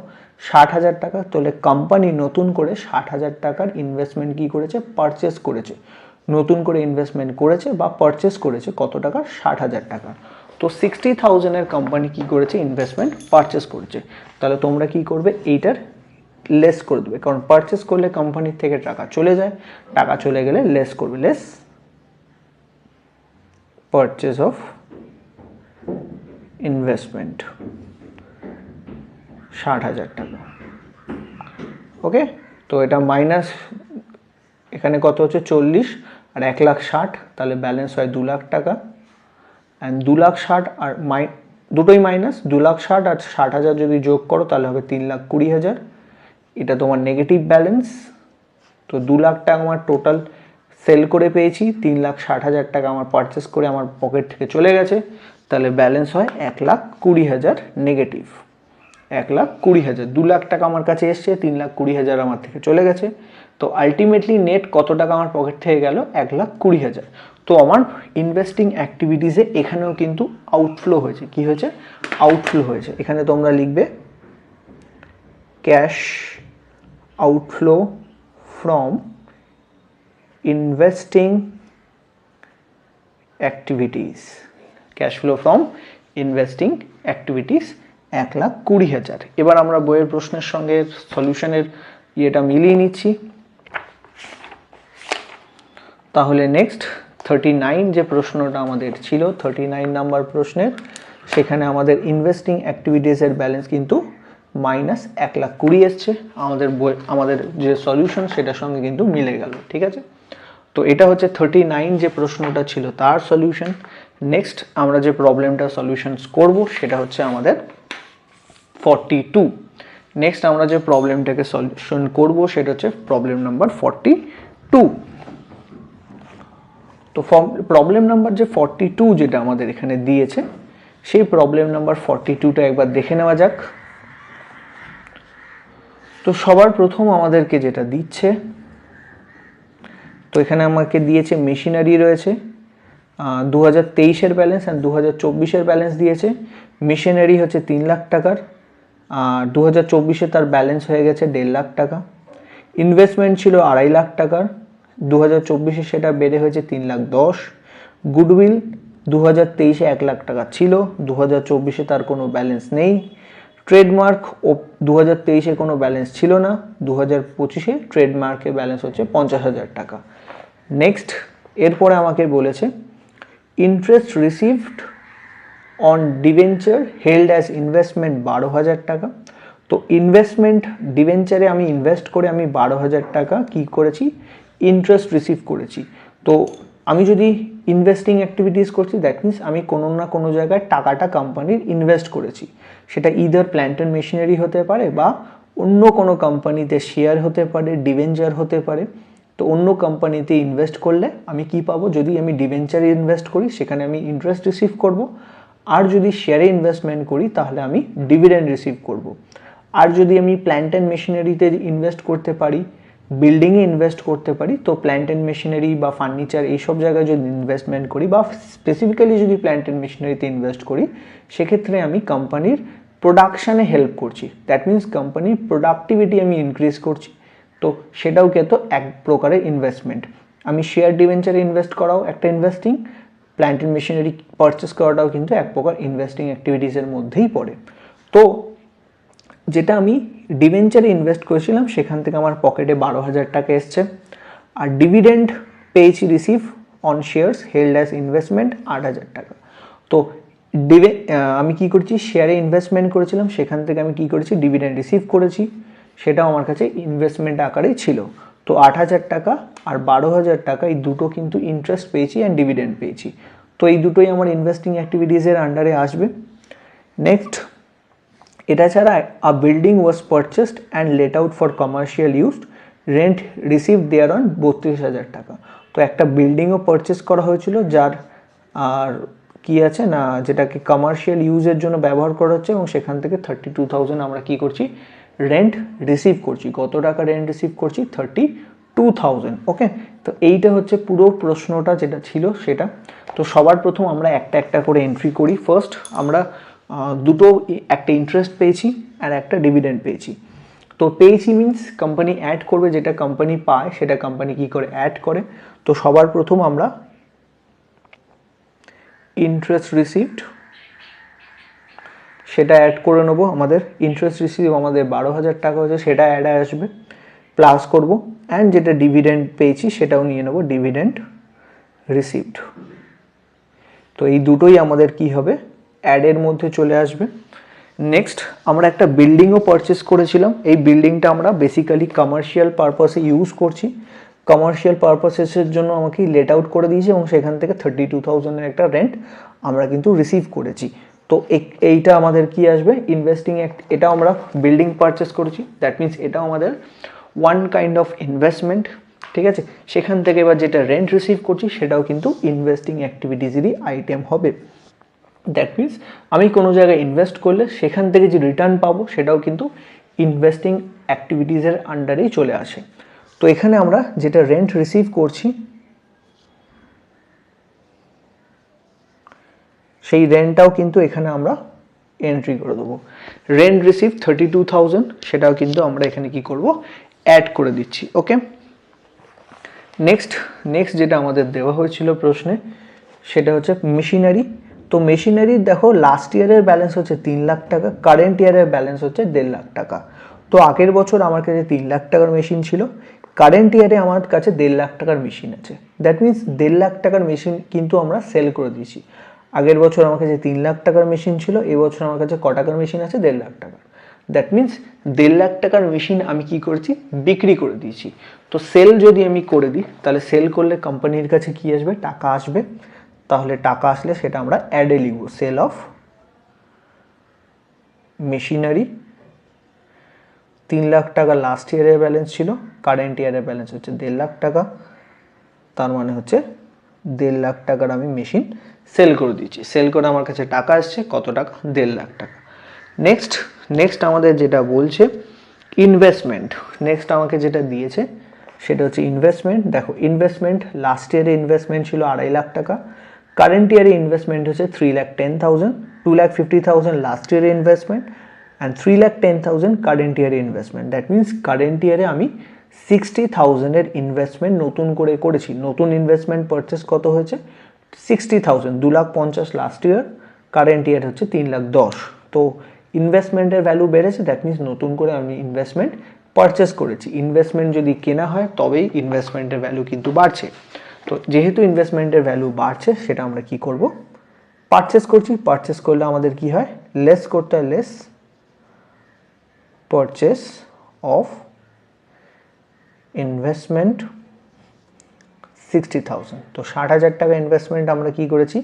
60,000 টাকা। তাহলে কোম্পানি নতুন করে 60,000 টাকার ইনভেস্টমেন্ট কি করেছে? পারচেস করেছে। নতুন করে ইনভেস্টমেন্ট করেছে বা পারচেস করেছে কত টাকা? 60,000 টাকা। তো 60,000-এর কোম্পানি কি করেছে? ইনভেস্টমেন্ট পারচেস করেছে। তাহলে তোমরা কি করবে? এইটার লেস করে দেবে, কারণ পারচেস করলে কোম্পানির থেকে টাকা চলে যায়, টাকা চলে গেলে লেস করবে। লেস পারচেস অফ ইনভেস্টমেন্ট 60,000 টাকা। ওকে, তো এটা মাইনাস এখানে কত হচ্ছে? 40 আর 1,60,000, তাহলে ব্যালেন্স হয় 2 লাখ টাকা। অ্যান্ড 2,60,000 আর দুটোই মাইনাস, 2,60,000 আর 60,000 যদি যোগ করো তাহলে হবে 3,20,000। এটা তোমার নেগেটিভ ব্যালেন্স। তো 2 লাখ টাকা আমার টোটাল সেল করে পেয়েছি, 3,60,000 টাকা আমার পারচেস করে আমার পকেট থেকে চলে গেছে। তাহলে ব্যালেন্স হয় 1,20,000 নেগেটিভ। 1,20,000, 2 লাখ টাকা আমার কাছে এসছে, 3,20,000 আমার থেকে চলে গেছে। তো আলটিমেটলি নেট কত টাকা আমার পকেট থেকে গেল? 1,20,000। তো আমার ইনভেস্টিং অ্যাক্টিভিটিসে এখানেও কিন্তু আউটফ্লো হয়েছে। কি হয়েছে? আউটফ্লো হয়েছে। এখানে তোমরা লিখবে cash outflow from investing activities. Cash flow from investing activities 1,20,000। এবার আমরা বইয়ের প্রশ্নের সঙ্গে সলিউশনের ইয়েটা মিলিয়ে নিচ্ছি। তাহলে নেক্সট 39 যে প্রশ্নটা আমাদের ছিল, 39 নাম্বার প্রশ্নের, সেখানে আমাদের ইনভেস্টিং অ্যাক্টিভিটিসের ব্যালেন্স কিন্তু -1,20,000 এসছে। আমাদের যে সলিউশন সেটার সঙ্গে কিন্তু মিলে গেল। ঠিক আছে, তো এটা হচ্ছে 39 যে প্রশ্নটা ছিল তার সলিউশন। নেক্সট আমরা যে প্রবলেমটা সলিউশনস করব সেটা হচ্ছে আমাদের 42। নেক্সট আমরা যে প্রবলেমটাকে সলিউশন করব সেটা হচ্ছে প্রবলেম নাম্বার 42। তো প্রবলেম নাম্বার যে 42 যেটা আমাদের এখানে দিয়েছে, সেই প্রবলেম নাম্বার 42টা একবার দেখে নেওয়া যাক। তো সবার প্রথম আমাদেরকে যেটা দিচ্ছে, তো এখানে আমাকে দিয়েছে মেশিনারি রয়েছে 2023-এর ব্যালেন্স আর 2024-এর ব্যালেন্স দিয়েছে। মেশিনারি হচ্ছে 3 লাখ টাকার, আর 2024-এ তার ব্যালেন্স হয়ে গেছে 1.5 লাখ টাকা। ইনভেস্টমেন্ট ছিল 2.5 লাখ টাকার, 2024-এ সেটা বেড়ে হয়েছে 3,10,000। গুডউইল 2023-এ 1 লাখ টাকা ছিল, 2024-এ তার কোনো ব্যালেন্স নেই। ট্রেডমার্ক 2023-এ কোনো ব্যালেন্স ছিল না, 2025-এ ট্রেডমার্কের ব্যালেন্স হচ্ছে 50,000 টাকা। নেক্সট এরপরে আমাকে বলেছে interest received on debenture held as investment 12,000 টাকা। তো ইনভেস্টমেন্ট ডিভেঞ্চারে আমি ইনভেস্ট করে আমি 12,000 টাকা কি করেছি? ইন্টারেস্ট রিসিভ করেছি। তো আমি যদি ইনভেস্টিং অ্যাক্টিভিটিস করছি, দ্যাট মিনস আমি কোনো না কোনো জায়গায় টাকাটা কোম্পানির ইনভেস্ট করেছি। সেটা ইদার প্ল্যান্ট অ্যান্ড মেশিনারি হতে পারে, বা অন্য কোনো কোম্পানিতে শেয়ার হতে পারে, ডিভেঞ্চার হতে পারে। তো অন্য কোম্পানিতে ইনভেস্ট করলে আমি কি পাবো? যদি আমি ডিভেঞ্চারে ইনভেস্ট করি সেখানে আমি ইন্টারেস্ট রিসিভ করব, আর যদি শেয়ারে ইনভেস্টমেন্ট করি তাহলে আমি ডিভিডেন্ড রিসিভ করব। আর যদি আমি প্ল্যান্ট অ্যান্ড মেশিনারিতে ইনভেস্ট করতে পারি, বিল্ডিংয়ে ইনভেস্ট করতে পারি, তো প্ল্যান্ট অ্যান্ড মেশিনারি বা ফার্নিচার এইসব জায়গায় যদি ইনভেস্টমেন্ট করি, বা স্পেসিফিক্যালি যদি প্ল্যান্ট অ্যান্ড মেশিনারিতে ইনভেস্ট করি, সেক্ষেত্রে আমি কোম্পানির প্রোডাকশানে হেল্প করছি। দ্যাট মিনস কোম্পানির প্রোডাক্টিভিটি আমি ইনক্রিজ করছি। তো সেটাও কিন্তু এক প্রকারের ইনভেস্টমেন্ট। আমি শেয়ার ডিভেঞ্চারে ইনভেস্ট করাও একটা investing, plant and machinery purchase করাটাও কিন্তু এক প্রকার ইনভেস্টিং অ্যাক্টিভিটিসের মধ্যেই পড়ে। তো যেটা আমি ডিভেঞ্চারে ইনভেস্ট করেছিলাম সেখান থেকে আমার পকেটে 12,000 টাকা এসছে, আর ডিভিডেন্ড পেয়েছি receive on shares held as investment 8,000 টাকা। তো আমি কি করেছি? শেয়ারে ইনভেস্টমেন্ট করেছিলাম, সেখান থেকে আমি কি করেছি? ডিভিডেন্ড রিসিভ করেছি, সেটাও আমার কাছে ইনভেস্টমেন্ট আকারেই ছিল। তো 8,000 টাকা আর 12,000 টাকা এই দুটো কিন্তু ইন্টারেস্ট পেয়েছি অ্যান্ড ডিভিডেন্ড পেয়েছি। তো এই দুটোই আমার ইনভেস্টিং অ্যাক্টিভিটিসের আন্ডারে আসবে। নেক্সট, এটা ছাড়া a building was purchased and let out for commercial use, rent receive thereon 32,000 টাকা। তো একটা বিল্ডিংও পারচেস করা হয়েছিল, যার আর কি আছে না, যেটাকে কমার্শিয়াল ইউজের জন্য ব্যবহার করা হচ্ছে, এবং সেখান থেকে 32,000 আমরা কি করছি? রেন্ট রিসিভ করছি। কত টাকা রেন্ট রিসিভ করছি? 32,000। ওকে, তো এইটা হচ্ছে পুরো প্রশ্নটা যেটা ছিল সেটা। তো সবার প্রথম আমরা একটা একটা করে এন্ট্রি করি। ফার্স্ট আমরা দুটো, একটা ইন্টারেস্ট পেয়েছি আর একটা ডিভিডেন্ড পেয়েছি। তো পেয়েছি মিনস কোম্পানি অ্যাড করবে, যেটা কোম্পানি পায় সেটা কোম্পানি কি করে অ্যাড করে। তো সবার প্রথম আমরা ইন্টারেস্ট রিসিভড সেটা অ্যাড করে নেবো। আমাদের ইন্টারেস্ট রিসিভ আমাদের 12,000 টাকা হয়েছে, সেটা অ্যাড আসবে, প্লাস করব, অ্যান্ড যেটা ডিভিডেন্ড পেয়েছি সেটাও নিয়ে নেব, ডিভিডেন্ড রিসিভড। তো এই দুটোই আমাদের কি হবে? অ্যাডের মধ্যে চলে আসবে। নেক্সট, আমরা একটা বিল্ডিংও পারচেস করেছিলাম। এই বিল্ডিংটা আমরা বেসিক্যালি কমার্শিয়াল পারপাসে ইউজ করছি। কমার্শিয়াল পারপাসেসের জন্য আমাকে লেট আউট করে দিয়েছে, এবং সেখান থেকে 32,000-এর একটা রেন্ট আমরা কিন্তু রিসিভ করেছি। তো এইটা আমাদের কি আসবে? ইনভেস্টিং এটা আমরা বিল্ডিং পারচেস করেছি, দ্যাট মিনস এটাও আমাদের ওয়ান কাইন্ড অফ ইনভেস্টমেন্ট। ঠিক আছে, সেখান থেকে এবার যেটা রেন্ট রিসিভ করছি সেটাও কিন্তু ইনভেস্টিং অ্যাক্টিভিটিসেরই আইটেম হবে। দ্যাট মিনস আমি কোনো জায়গায় ইনভেস্ট করলে সেখান থেকে যে রিটার্ন পাবো সেটাও কিন্তু ইনভেস্টিং অ্যাক্টিভিটিসের আন্ডারেই চলে আসে। তো এখানে আমরা যেটা রেন্ট রিসিভ করছি সেই রেন্টটাও কিন্তু এখানে আমরা এন্ট্রি করে দেবো। রেন্ট রিসিভ 32,000, সেটাও কিন্তু আমরা এখানে কি করব, অ্যাড করে দিচ্ছি। ওকে, নেক্সট যেটা আমাদের দেওয়া হয়েছিল প্রশ্নে সেটা হচ্ছে মেশিনারি। তো মেশিনারি দেখো লাস্ট ইয়ারের ব্যালেন্স হচ্ছে 3 লাখ টাকা, কারেন্ট ইয়ারের ব্যালেন্স হচ্ছে 1.5 লাখ টাকা। তো আগের বছর আমার কাছে 3 লাখ টাকার মেশিন ছিল, কারেন্ট ইয়ারে আমার কাছে 1.5 লাখ টাকার মেশিন আছে। দ্যাট মিনস 1.5 লাখ টাকার মেশিন কিন্তু আমরা সেল করে দিয়েছি। আগের বছর আমার কাছে 3 লাখ টাকার মেশিন ছিল, এবছর আমার কাছে ক টাকার মেশিন আছে, 1.5 লাখ টাকার। দ্যাট মিনস 1.5 লাখ টাকার মেশিন আমি কি করেছি, বিক্রি করে দিয়েছি। তো সেল যদি আমি করে দিই তাহলে সেল করলে কোম্পানির কাছে কি আসবে, টাকা আসবে। তাহলে টাকা আসলে সেটা আমরা অ্যাডে লিখব, সেল অফ মেশিনারি। 3 লাখ টাকা লাস্ট ইয়ারের ব্যালেন্স ছিল, কারেন্ট ইয়ারের ব্যালেন্স হচ্ছে 1.5 লাখ টাকা, তার মানে হচ্ছে 1.5 লাখ টাকার আমি মেশিন সেল করে দিচ্ছি। সেল করে আমার কাছে টাকা আসছে কত টাকা, 1.5 লাখ টাকা। নেক্সট আমাদের যেটা বলছে ইনভেস্টমেন্ট, নেক্সট আমাকে যেটা দিয়েছে সেটা হচ্ছে ইনভেস্টমেন্ট। দেখো ইনভেস্টমেন্ট লাস্ট ইয়ারে ইনভেস্টমেন্ট ছিল 2.5 লাখ টাকা, কারেন্ট ইয়ারে ইনভেস্টমেন্ট হচ্ছে 3,10,000, 2,50,000 লাস্ট ইয়ারে ইনভেস্টমেন্ট অ্যান্ড 3,10,000 কারেন্ট ইয়ারে ইনভেস্টমেন্ট। দ্যাট মিনস কারেন্ট ইয়ারে আমি 60,000 এর ইনভেস্টমেন্ট নতুন করে করেছি। নতুন ইনভেস্টমেন্ট পারচেস কত হয়েছে, 60,000, 2,50,000 লাস্ট ইয়ার, কারেন্ট ইয়ার হচ্ছে 3,10,000। তো ইনভেস্টমেন্টের ভ্যালু বেড়েছে, দ্যাট মিনস নতুন করে আমি ইনভেস্টমেন্ট পারচেস করেছি। ইনভেস্টমেন্ট যদি কেনা হয় তবেই ইনভেস্টমেন্টের ভ্যালু কিন্তু বাড়ছে। তো যেহেতু ইনভেস্টমেন্টের ভ্যালু বাড়ছে সেটা আমরা কি করব, পারচেস করছি। পারচেস করলে আমাদের কি হয়, লেস করতে হয়, লেস পারচেস অফ ইনভেস্টমেন্ট 60,000। তো 60,000 টাকা ইনভেস্টমেন্ট আমরা কি করেছি,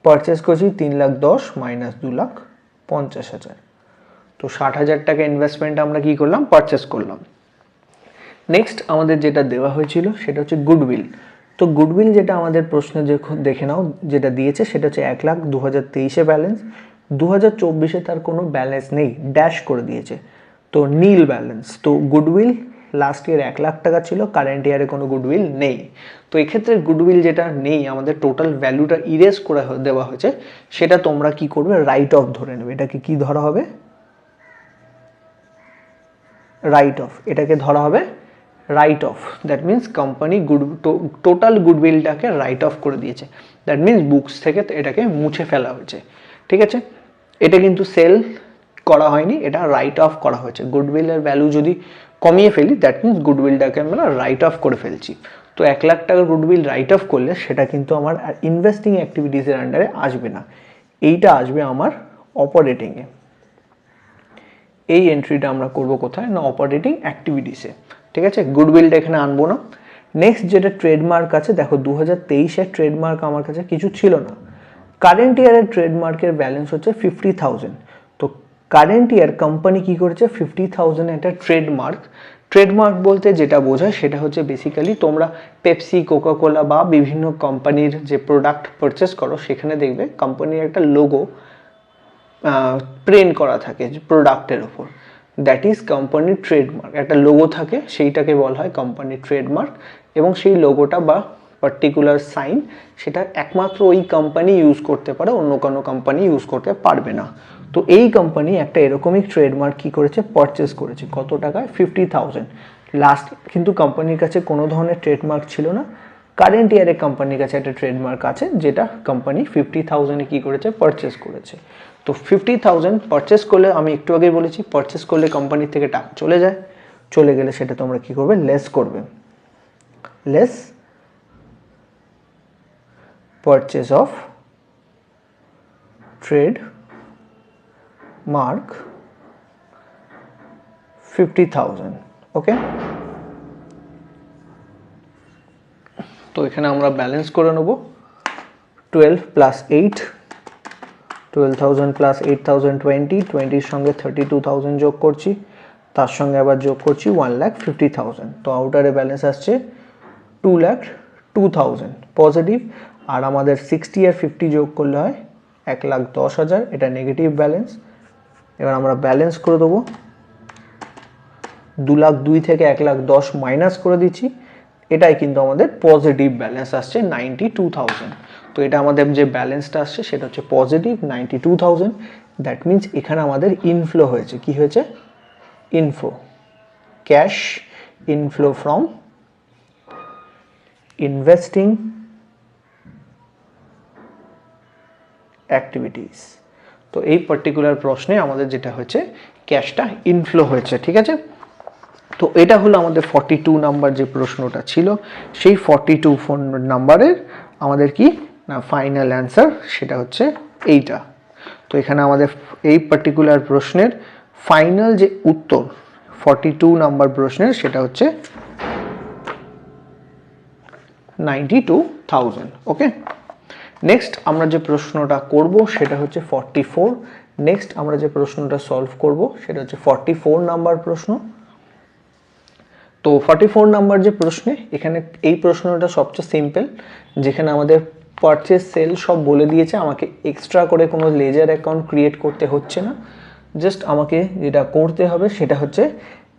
পারচেস করেছি। 3,10,000 মাইনাস 2,50,000। তো 60,000 টাকা ইনভেস্টমেন্ট আমরা কি করলাম, পারচেস করলাম। নেক্সট আমাদের যেটা দেওয়া হয়েছিল সেটা হচ্ছে গুডউইল। তো গুডউইল যেটা আমাদের প্রশ্নে দেখে নাও যেটা দিয়েছে সেটা হচ্ছে 1 লাখ 2023-এ ব্যালেন্স, 2024-এ তার কোনো ব্যালেন্স নেই, ড্যাশ করে দিয়েছে, তো নীল ব্যালেন্স। তো গুডউইল লাস্ট ইয়ার 1 লাখ টাকা ছিল, কারেন্ট ইয়ারে কোনো গুডউইল নেই। তো এক্ষেত্রে গুডউইল যেটা নেই, আমাদের টোটাল ভ্যালুটা ইরেজ করে দেওয়া হয়েছে, সেটা তোমরা কি করবে, রাইট অফ ধরে নেবে। এটাকে কি ধরা হবে, রাইট অফ। এটাকে ধরা হবে write off. That means company total গুডউইলটাকে রাইট অফ করে দিয়েছে। দ্যাট মিনস বুকস থেকে এটাকে মুছে ফেলা হয়েছে। ঠিক আছে, এটা কিন্তু সেল করা হয়নি, এটা রাইট অফ করা হয়েছে। গুডউইলের ভ্যালু যদি কমিয়ে ফেলি দ্যাট মিনস গুডউইলটাকে আমরা রাইট অফ করে ফেলছি। তো 1 লাখ টাকার গুডউইল রাইট অফ করলে সেটা কিন্তু আমার ইনভেস্টিং অ্যাক্টিভিটিসের আন্ডারে আসবে না, এইটা আসবে আমার অপারেটিংয়ে। এই এন্ট্রিটা আমরা করব কোথায় না, অপারেটিং অ্যাক্টিভিটিসে। ঠিক আছে, গুডউইলটা এখানে আনবো না। নেক্সট যেটা ট্রেডমার্ক আছে, দেখো 2023-এর ট্রেডমার্ক আমার কাছে কিছু ছিল না, কারেন্ট ইয়ারের ট্রেডমার্কের ব্যালেন্স হচ্ছে 50,000। তো কারেন্ট ইয়ার কোম্পানি কি করেছে, 50,000 একটা ট্রেডমার্ক বলতে যেটা বোঝায় সেটা হচ্ছে বেসিক্যালি তোমরা পেপসি, কোকাকোলা বা বিভিন্ন কোম্পানির যে প্রোডাক্ট পারচেস করো সেখানে দেখবে কোম্পানির একটা লোগো প্রিন্ট করা থাকে প্রোডাক্টের উপর, দ্যাট ইজ কোম্পানির ট্রেডমার্ক। একটা লোগো থাকে, সেইটাকে বলা হয় কোম্পানির ট্রেডমার্ক। এবং সেই লোগোটা বা পার্টিকুলার সাইন সেটা একমাত্র ওই কোম্পানি ইউজ করতে পারে, অন্য কোনো কোম্পানি ইউজ করতে পারবে না। তো এই কোম্পানি একটা এরকমই ট্রেডমার্ক কি করেছে, পারচেস করেছে। কত টাকায়, 50,000। লাস্ট কিন্তু কোম্পানির কাছে কোনো ধরনের ট্রেডমার্ক ছিল না, কারেন্ট ইয়ারে কোম্পানির কাছে একটা ট্রেডমার্ক আছে যেটা কোম্পানি 50,000-এ কি করেছে, পারচেস করেছে। তো 50,000 পারচেস করলে, আমি একটু আগেই বলেছি পারচেস করলে কোম্পানি থেকে টাকা চলে যায়, চলে গেলে সেটা তোমরা কি করবে, লেস করবে, less purchase of trade mark 50,000। ওকে, তো এখানে আমরা ব্যালেন্স করে নেব 12 প্লাস 8, 12,000 প্লাস 8,000 20-এর সঙ্গে 32,000 যোগ করছি, তার সঙ্গে আবার যোগ করছি 1,50,000। তো আউটারে ব্যালেন্স আসছে 2,02,000 পজিটিভ। আর আমাদের 60 আর 50 যোগ করলে হয় 1,10,000, এটা নেগেটিভ ব্যালেন্স। এবার আমরা ব্যালেন্স করে দেবো, 2,02,000 থেকে 1,10,000 মাইনাস করে দিচ্ছি, এটাই কিন্তু আমাদের পজিটিভ ব্যালেন্স আসছে 92,000। তো এটা আমাদের যে ব্যালেন্সটা আসছে সেটা হচ্ছে পজিটিভ 92,000। দ্যাট মিনস এখানে আমাদের ইনফ্লো হয়েছে, কি হয়েছে? Inflow, cash inflow from investing activities. তো এই পার্টিকুলার প্রশ্নে আমাদের যেটা হচ্ছে ক্যাশটা ইনফ্লো হয়েছে, ঠিক আছে। তো এটা হলো আমাদের 42 নাম্বার যে প্রশ্নটা ছিল, সেই 42 নাম্বারের আমাদের কি না ফাইনাল অ্যান্সার, সেটা হচ্ছে এইটা। তো এখানে আমাদের এই পার্টিকুলার প্রশ্নের ফাইনাল যে উত্তর 42 নাম্বার প্রশ্নের সেটা হচ্ছে 92,000। ওকে, নেক্সট আমরা যে প্রশ্নটা করব সেটা হচ্ছে 44। নেক্সট আমরা যে প্রশ্নটা সলভ করব সেটা হচ্ছে 44 নাম্বার প্রশ্ন। তো 44 নাম্বার যে প্রশ্নে, এখানে এই প্রশ্নটা সবচেয়ে সিম্পল, যেখানে আমাদের পারচেস সেল সব বলে দিয়েছে, আমাকে এক্সট্রা করে কোনো লেজার অ্যাকাউন্ট ক্রিয়েট করতে হচ্ছে না। জাস্ট আমাকে যেটা করতে হবে সেটা হচ্ছে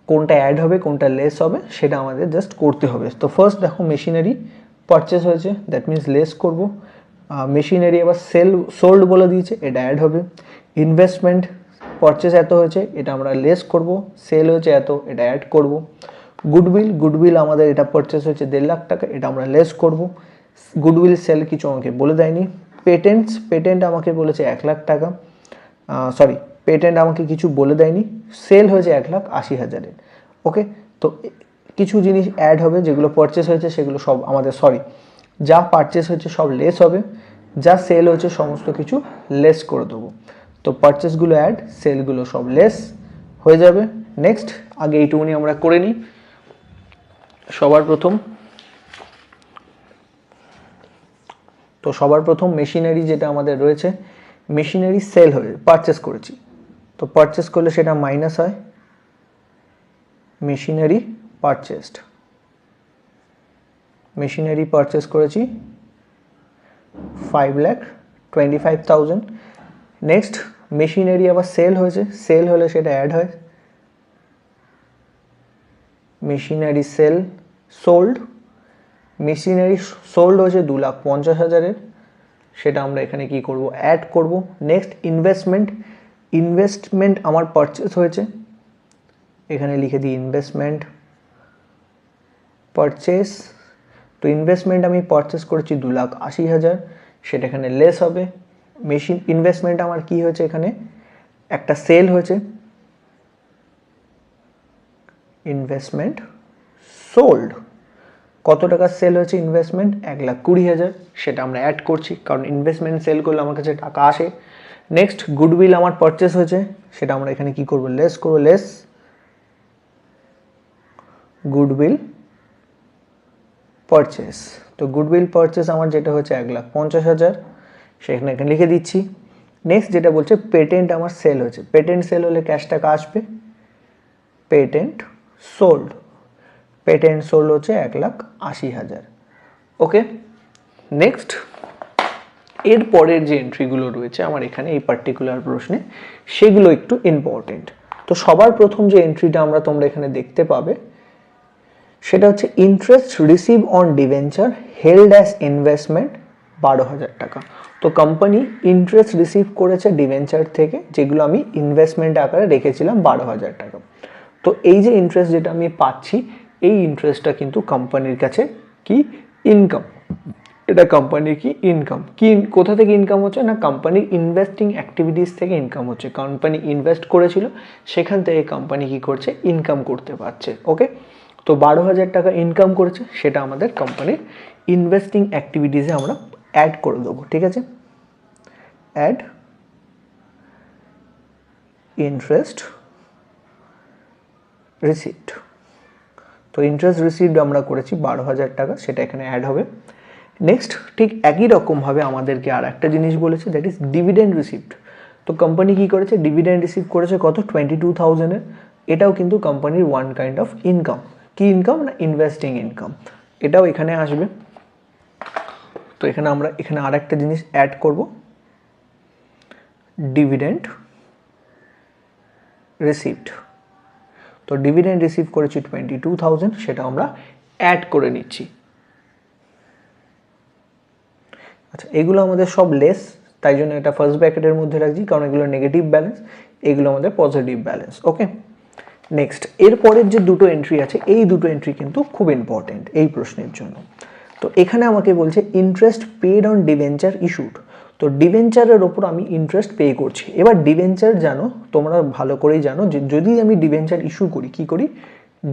কোনটা অ্যাড হবে কোনটা লেস হবে সেটা আমাদের জাস্ট করতে হবে। তো ফার্স্ট দেখো মেশিনারি পারচেস হয়েছে, দ্যাট মিনস লেস করব। মেশিনারি আবার সোল্ড বলে দিয়েছে, এটা অ্যাড হবে। ইনভেস্টমেন্ট পারচেস এত হয়েছে, এটা আমরা লেস করব। সেল হয়েছে এত, এটা অ্যাড করব। গুডউইল আমাদের এটা পারচেস হয়েছে 1.5 লাখ টাকা, এটা আমরা লেস করব। গুডউইল সেল কিছু আমাকে বলে দেয়নি। পেটেন্ট আমাকে বলেছে 1 লাখ টাকা, সরি পেটেন্ট আমাকে কিছু বলে দেয়নি। সেল হয়েছে 1,80,000। ওকে, তো কিছু জিনিস অ্যাড হবে, যেগুলো পারচেস হয়েছে সেগুলো সব আমাদের, সরি যা পারচেস হয়েছে সব লেস হবে, যা সেল হয়েছে সমস্ত কিছু লেস করে দেবো। তো পারচেসগুলো অ্যাড, সেলগুলো সব লেস হয়ে যাবে। নেক্সট আগে এইটুকুনি আমরা করে নিই। সবার প্রথম মেশিনারি যেটা আমাদের রয়েছে, মেশিনারি সেল হয়ে পারচেস করেছি, তো পারচেস করলে সেটা মাইনাস হয়। মেশিনারি পারচেস করেছি 5,25,000। নেক্সট মেশিনারি আবার সেল হয়েছে, সেল হলে সেটা অ্যাড হয়। মেশিনারি সোল্ড হয়েছে 2,50,000, সেটা আমরা এখানে কি করব? অ্যাড করব। নেক্সট ইনভেস্টমেন্ট আমার পারচেস হয়েছে, এখানে লিখে দিই ইনভেস্টমেন্ট পারচেস। তো ইনভেস্টমেন্ট আমি পারচেস করেছি 2,80,000, সেটা এখানে লেস হবে। ইনভেস্টমেন্ট আমার কি হয়েছে, এখানে একটা সেল হয়েছে, ইনভেস্টমেন্ট সোল্ড। কত টাকা সেল হয়েছে ইনভেস্টমেন্ট? 1,20,000, সেটা আমরা অ্যাড করছি, কারণ ইনভেস্টমেন্ট সেল করলে আমার কাছে টাকা আসে। নেক্সট গুডউইল আমার পারচেস হয়েছে, সেটা আমরা এখানে কি করব? লেস করব। Goodwill purchase. তো গুডউইল পারচেস আমার যেটা হচ্ছে 1,50,000, সেখানে এখানে লিখে দিচ্ছি। নেক্সট যেটা বলছে পেটেন্ট আমার সেল হয়েছে, পেটেন্ট সেল হলে ক্যাশ টাকা আসবে। পেটেন্ট সোল্ড হচ্ছে 1,80,000। ওকে, নেক্সট এর পরের যে এন্ট্রিগুলো রয়েছে আমার এখানে এই পার্টিকুলার প্রশ্নে, সেগুলো একটু ইম্পর্টেন্ট। তো সবার প্রথম যে এন্ট্রিটা তোমরা এখানে দেখতে পাবে সেটা হচ্ছে interest receive on debenture held as investment 12,000 টাকা। তো কোম্পানি ইন্টারেস্ট রিসিভ করেছে ডিভেঞ্চার থেকে, যেগুলো আমি ইনভেস্টমেন্ট আকারে রেখেছিলাম 12,000 টাকা। তো এই যে ইন্টারেস্ট যেটা আমি পাচ্ছি, এই ইন্টারেস্টটা কিন্তু কোম্পানির কাছে কি ইনকাম, এটা কোম্পানির কি ইনকাম। কি কোথা থেকে ইনকাম হচ্ছে না, কোম্পানির ইনভেস্টিং অ্যাক্টিভিটিস থেকে ইনকাম হচ্ছে। কোম্পানি ইনভেস্ট করেছিল, সেখান থেকে কোম্পানি কি করছে? ইনকাম করতে পারছে। ওকে, তো 12,000 টাকা ইনকাম করেছে, সেটা আমাদের কোম্পানির ইনভেস্টিং অ্যাক্টিভিটিসে আমরা অ্যাড করে দেবো। ঠিক আছে, অ্যাড ইন্টারেস্ট রিসিভড। তো ইন্টারেস্ট রিসিভড আমরা করেছি 12,000 টাকা, সেটা এখানে অ্যাড হবে। নেক্সট ঠিক একই রকমভাবে আমাদেরকে আর একটা জিনিস বলেছে, দ্যাট ইজ ডিভিডেন্ড রিসিভড। তো কোম্পানি কি করেছে? ডিভিডেন্ড রিসিভ করেছে কত? 22,000-এর। এটাও কিন্তু কোম্পানির ওয়ান কাইন্ড অফ ইনকাম। কি ইনকাম না? Investing income. এটাও এখানে আসবে। তো এখানে আমরা আর একটা জিনিস অ্যাড করব, ডিভিডেন্ড রিসিভড। তো ডিভিডেন্ড রিসিভ করেছি 22,000, সেটা আমরা অ্যাড করে নিচ্ছি। আচ্ছা, এগুলো আমাদের সব লেস, তাই জন্য এটা ফার্স্ট ব্র্যাকেটের মধ্যে রাখছি, কারণ এগুলো নেগেটিভ ব্যালেন্স, এগুলো আমাদের পজিটিভ ব্যালেন্স। ওকে, নেক্সট এরপরের যে দুটো এন্ট্রি আছে, এই দুটো এন্ট্রি কিন্তু খুব ইম্পর্টেন্ট এই প্রশ্নের জন্য। তো এখানে আমাকে বলছে interest paid on debenture issued. তো ডিভেঞ্চারের ওপর আমি ইন্টারেস্ট পে করছি। এবার ডিভেঞ্চার জানো, তোমরা ভালো করেই জানো যে যদি আমি ডিভেঞ্চার ইস্যু করি, কি করি,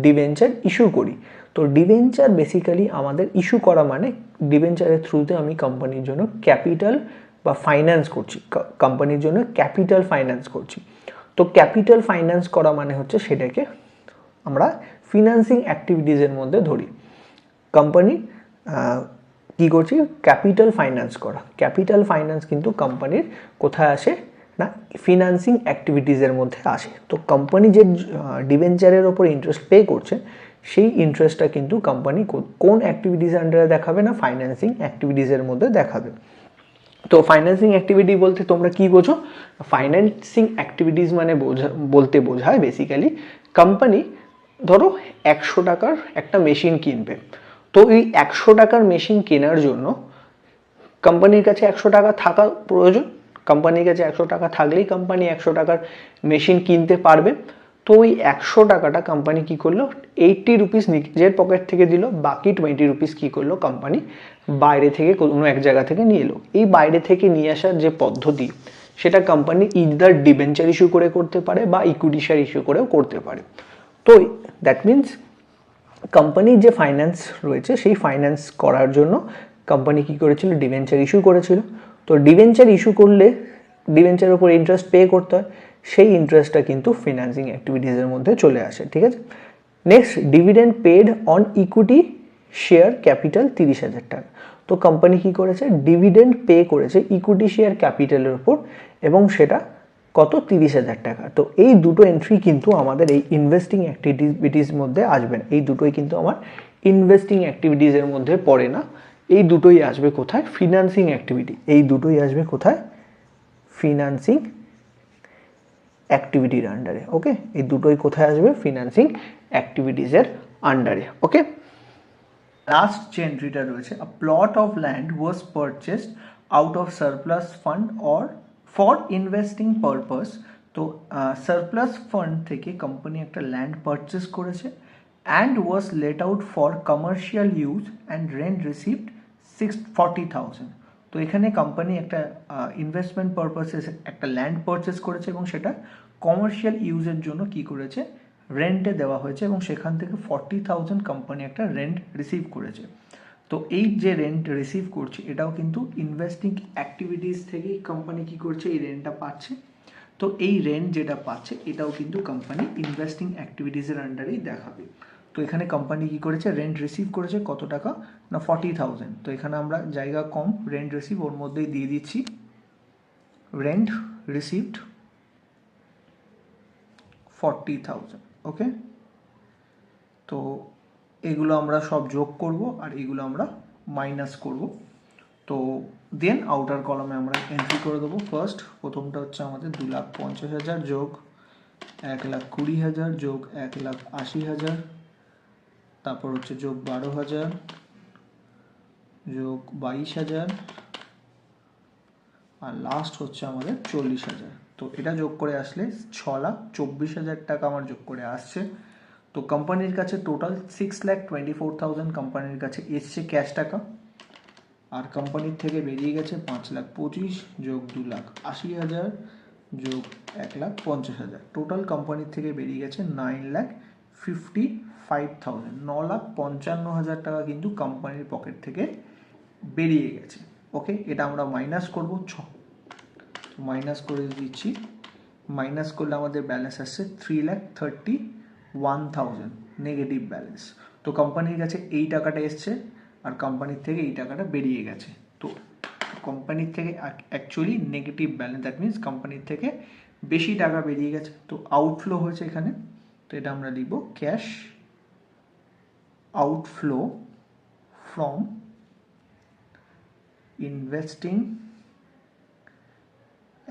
ডিভেঞ্চার ইস্যু করি। তো ডিভেঞ্চার বেসিক্যালি আমাদের ইস্যু করা মানে ডিভেঞ্চারের থ্রুতে আমি কোম্পানির জন্য ক্যাপিটাল বা ফাইন্যান্স করছি, কোম্পানির জন্য ক্যাপিটাল ফাইন্যান্স করছি। তো ক্যাপিটাল ফাইন্যান্স করা মানে হচ্ছে সেটাকে আমরা ফিনান্সিং অ্যাক্টিভিটিসের মধ্যে ধরি। কোম্পানি কি করছি, ক্যাপিটাল ফাইন্যান্স করা। ক্যাপিটাল ফাইন্যান্স কিন্তু কোম্পানির কোথায় আসে না, ফিনান্সিং অ্যাক্টিভিটিসের মধ্যে আসে। তো কোম্পানি যে ডিভেঞ্চারের ওপর ইন্টারেস্ট পে করছে, সেই ইন্টারেস্টটা কিন্তু কোম্পানি কোন অ্যাক্টিভিটিস আন্ডারে দেখাবে না, ফাইন্যান্সিং অ্যাক্টিভিটিসের মধ্যে দেখাবে। তো ফাইন্যান্সিং অ্যাক্টিভিটি বলতে তোমরা কি বোঝো? ফাইন্যান্সিং অ্যাক্টিভিটিস মানে বলতে বোঝায় বেসিক্যালি কোম্পানি ধরো 100 টাকার একটা মেশিন কিনবে। তো এই 100 টাকার মেশিন কেনার জন্য কোম্পানির কাছে 100 টাকা থাকা প্রয়োজন। কোম্পানির কাছে 100 টাকা থাকলেই কোম্পানি 100 টাকার মেশিন কিনতে পারবে। তো ওই 100 টাকাটা কোম্পানি কি করলো, 80 রুপিস নিজের পকেট থেকে দিল, বাকি 20 রুপিস কি করলো, কোম্পানি বাইরে থেকে কোনো এক জায়গা থেকে নিয়ে এলো। এই বাইরে থেকে নিয়ে আসার যে পদ্ধতি, সেটা কোম্পানি ইদার ডিবেঞ্চার ইস্যু করে করতে পারে বা ইকুইটি শেয়ার ইস্যু করেও করতে পারে। তো দ্যাট মিনস কোম্পানির যে ফাইন্যান্স রয়েছে, সেই ফাইন্যান্স করার জন্য কোম্পানি কি করেছিল, ডিবেঞ্চার ইস্যু করেছিল। তো ডিবেঞ্চার ইস্যু করলে ডিবেঞ্চারের উপর ইন্টারেস্ট পে করতে হয়, সেই ইন্টারেস্টটা কিন্তু ফিনান্সিং অ্যাক্টিভিটিসের মধ্যে চলে আসে। ঠিক আছে, next dividend paid on equity share capital 30,000 টাকা। তো কোম্পানি কি করেছে, ডিভিডেন্ড পে করেছে ইকুইটি শেয়ার ক্যাপিটালের উপর, এবং সেটা কত, 30,000 টাকা। তো এই দুটো এন্ট্রি কিন্তু আমাদের এই ইনভেস্টিং অ্যাক্টিভিটিস মধ্যে আসবে না। এই দুটোই কিন্তু আমার ইনভেস্টিং অ্যাক্টিভিটিসের মধ্যে পড়ে না। এই দুটোই আসবে কোথায়, ফিনান্সিং অ্যাক্টিভিটি। এই দুটোই আসবে কোথায়, ফিনান্সিং অ্যাক্টিভিটির আন্ডারে। ওকে, এই দুটোই কোথায় আসবে, ফিনান্সিং অ্যাক্টিভিটিসের আন্ডারে। ওকে, লাস্ট যে এন্ট্রিটা রয়েছে, a plot of land was purchased out of surplus fund or for investing purpose. তো সারপ্লাস ফান্ড থেকে কোম্পানি একটা ল্যান্ড পারচেস করেছে and was let out for commercial use and rent received 40,000। তো এখানে কোম্পানি একটা ইনভেস্টমেন্ট পারপাসে একটা land purchase করেছে এবং সেটা কমার্শিয়াল ইউজের জন্য কি করেছে, রেন্টে দেওয়া হয়েছে, এবং সেখান থেকে 40,000 কোম্পানি একটা রেন্ট রিসিভ করেছে। তো এই যে রেন্ট রিসিভ করছে, এটাও কিন্তু ইনভেস্টিং অ্যাক্টিভিটিস থেকেই কোম্পানি কি করছে, এই রেন্টটা পাচ্ছে। তো এই রেন্ট যেটা পাচ্ছে, এটাও কিন্তু কোম্পানি ইনভেস্টিং অ্যাক্টিভিটিসের আন্ডারেই দেখাবে। তো এখানে কোম্পানি কি করেছে, রেন্ট রিসিভ করেছে কত টাকা না, 40,000। তো এখানে আমরা জায়গা কম, রেন্ট রিসিভ ওর মধ্যেই দিয়ে দিচ্ছি, রেন্ট রিসিভড 40,000। ওকে, তো এগুলো আমরা সব যোগ করব আর এগুলো আমরা মাইনাস করব। তো দেন আউটার কলামে আমরা এন্ট্রি করে দেবো। প্রথমটা হচ্ছে আমাদের 2,50,000 যোগ 1,20,000 যোগ 1,80,000, তারপর হচ্ছে যোগ 12,000 যোগ 22,000, আর লাস্ট হচ্ছে আমাদের 40,000। তো এটা যোগ করে আসলে 6,24,000 টাকা আমার যোগ করে আসছে। তো কোম্পানির কাছে টোটাল 6,24,000 কোম্পানির কাছে এসছে ক্যাশ টাকা, আর কোম্পানির থেকে বেরিয়ে গেছে 5,25,000 যোগ 2,80,000 যোগ 1,50,000। টোটাল কোম্পানির থেকে বেরিয়ে গেছে 9,55,000, 9,55,000 টাকা কিন্তু কোম্পানির পকেট থেকে বেরিয়ে গেছে। ওকে, এটা আমরা মাইনাস করবো, মাইনাস করে দিচ্ছি। মাইনাস করলে আমাদের ব্যালেন্স আসছে 3,31,000 নেগেটিভ ব্যালেন্স। তো কোম্পানির কাছে এই টাকাটা এসছে আর কোম্পানির থেকে এই টাকাটা বেরিয়ে গেছে। তো কোম্পানির থেকে actually negative balance, that means কোম্পানির থেকে বেশি টাকা বেরিয়ে গেছে। তো আউটফ্লো হয়েছে এখানে। তো এটা আমরা লিখব cash outflow from investing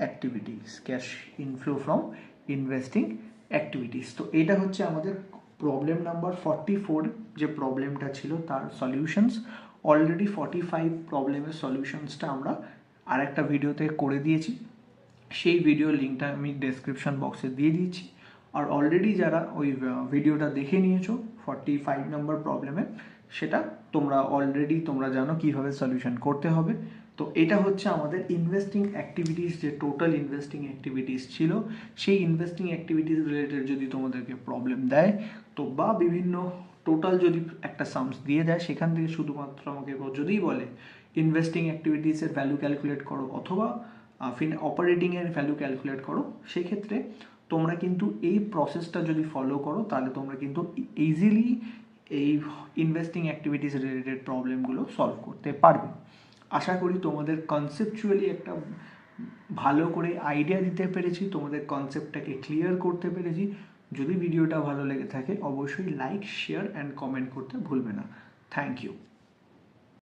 activities, cash inflow from investing activities. তো এটা হচ্ছে আমাদের প্রবলেম নাম্বার 44 যে প্রবলেমটা ছিল তার সলিউশনস। অলরেডি 45 প্রবলেমের সলিউশনসটা আমরা আরেকটা ভিডিওতে করে দিয়েছি, সেই ভিডিও লিঙ্কটা আমি ডেসক্রিপশন বক্সে দিয়ে দিয়েছি। আর অলরেডি যারা ওই ভিডিওটা দেখে নিয়েছো 45 নম্বর প্রবলেমে, সেটা তোমরা জানো কীভাবে সলিউশন করতে হবে। তো এটা হচ্ছে আমাদের ইনভেস্টিং অ্যাক্টিভিটিস, যে টোটাল ইনভেস্টিং অ্যাক্টিভিটিস ছিল, সেই ইনভেস্টিং অ্যাক্টিভিটিস রিলেটেড যদি তোমাদেরকে প্রবলেম দেয়, তো বা বিভিন্ন টোটাল যদি একটা সামস দিয়ে দেয়, সেখান থেকে শুধুমাত্র আমাকে যদিই বলে ইনভেস্টিং অ্যাক্টিভিটিসের ভ্যালু ক্যালকুলেট করো অথবা অপারেটিংয়ের ভ্যালু ক্যালকুলেট করো, সেক্ষেত্রে তোমরা কিন্তু এই প্রসেসটা যদি ফলো করো তাহলে তোমরা কিন্তু ইজিলি এই ইনভেস্টিং অ্যাক্টিভিটিস রিলেটেড প্রবলেমগুলো সলভ করতে পারবে। আশা করি তোমাদের কনসেপচুয়ালি একটা ভালো করে আইডিয়া দিতে পেরেছি, তোমাদের কনসেপ্টটাকে ক্লিয়ার করতে পেরেছি। যদি ভিডিওটা ভালো লেগে থাকে অবশ্যই লাইক, শেয়ার অ্যান্ড কমেন্ট করতে ভুলবে না। Thank you.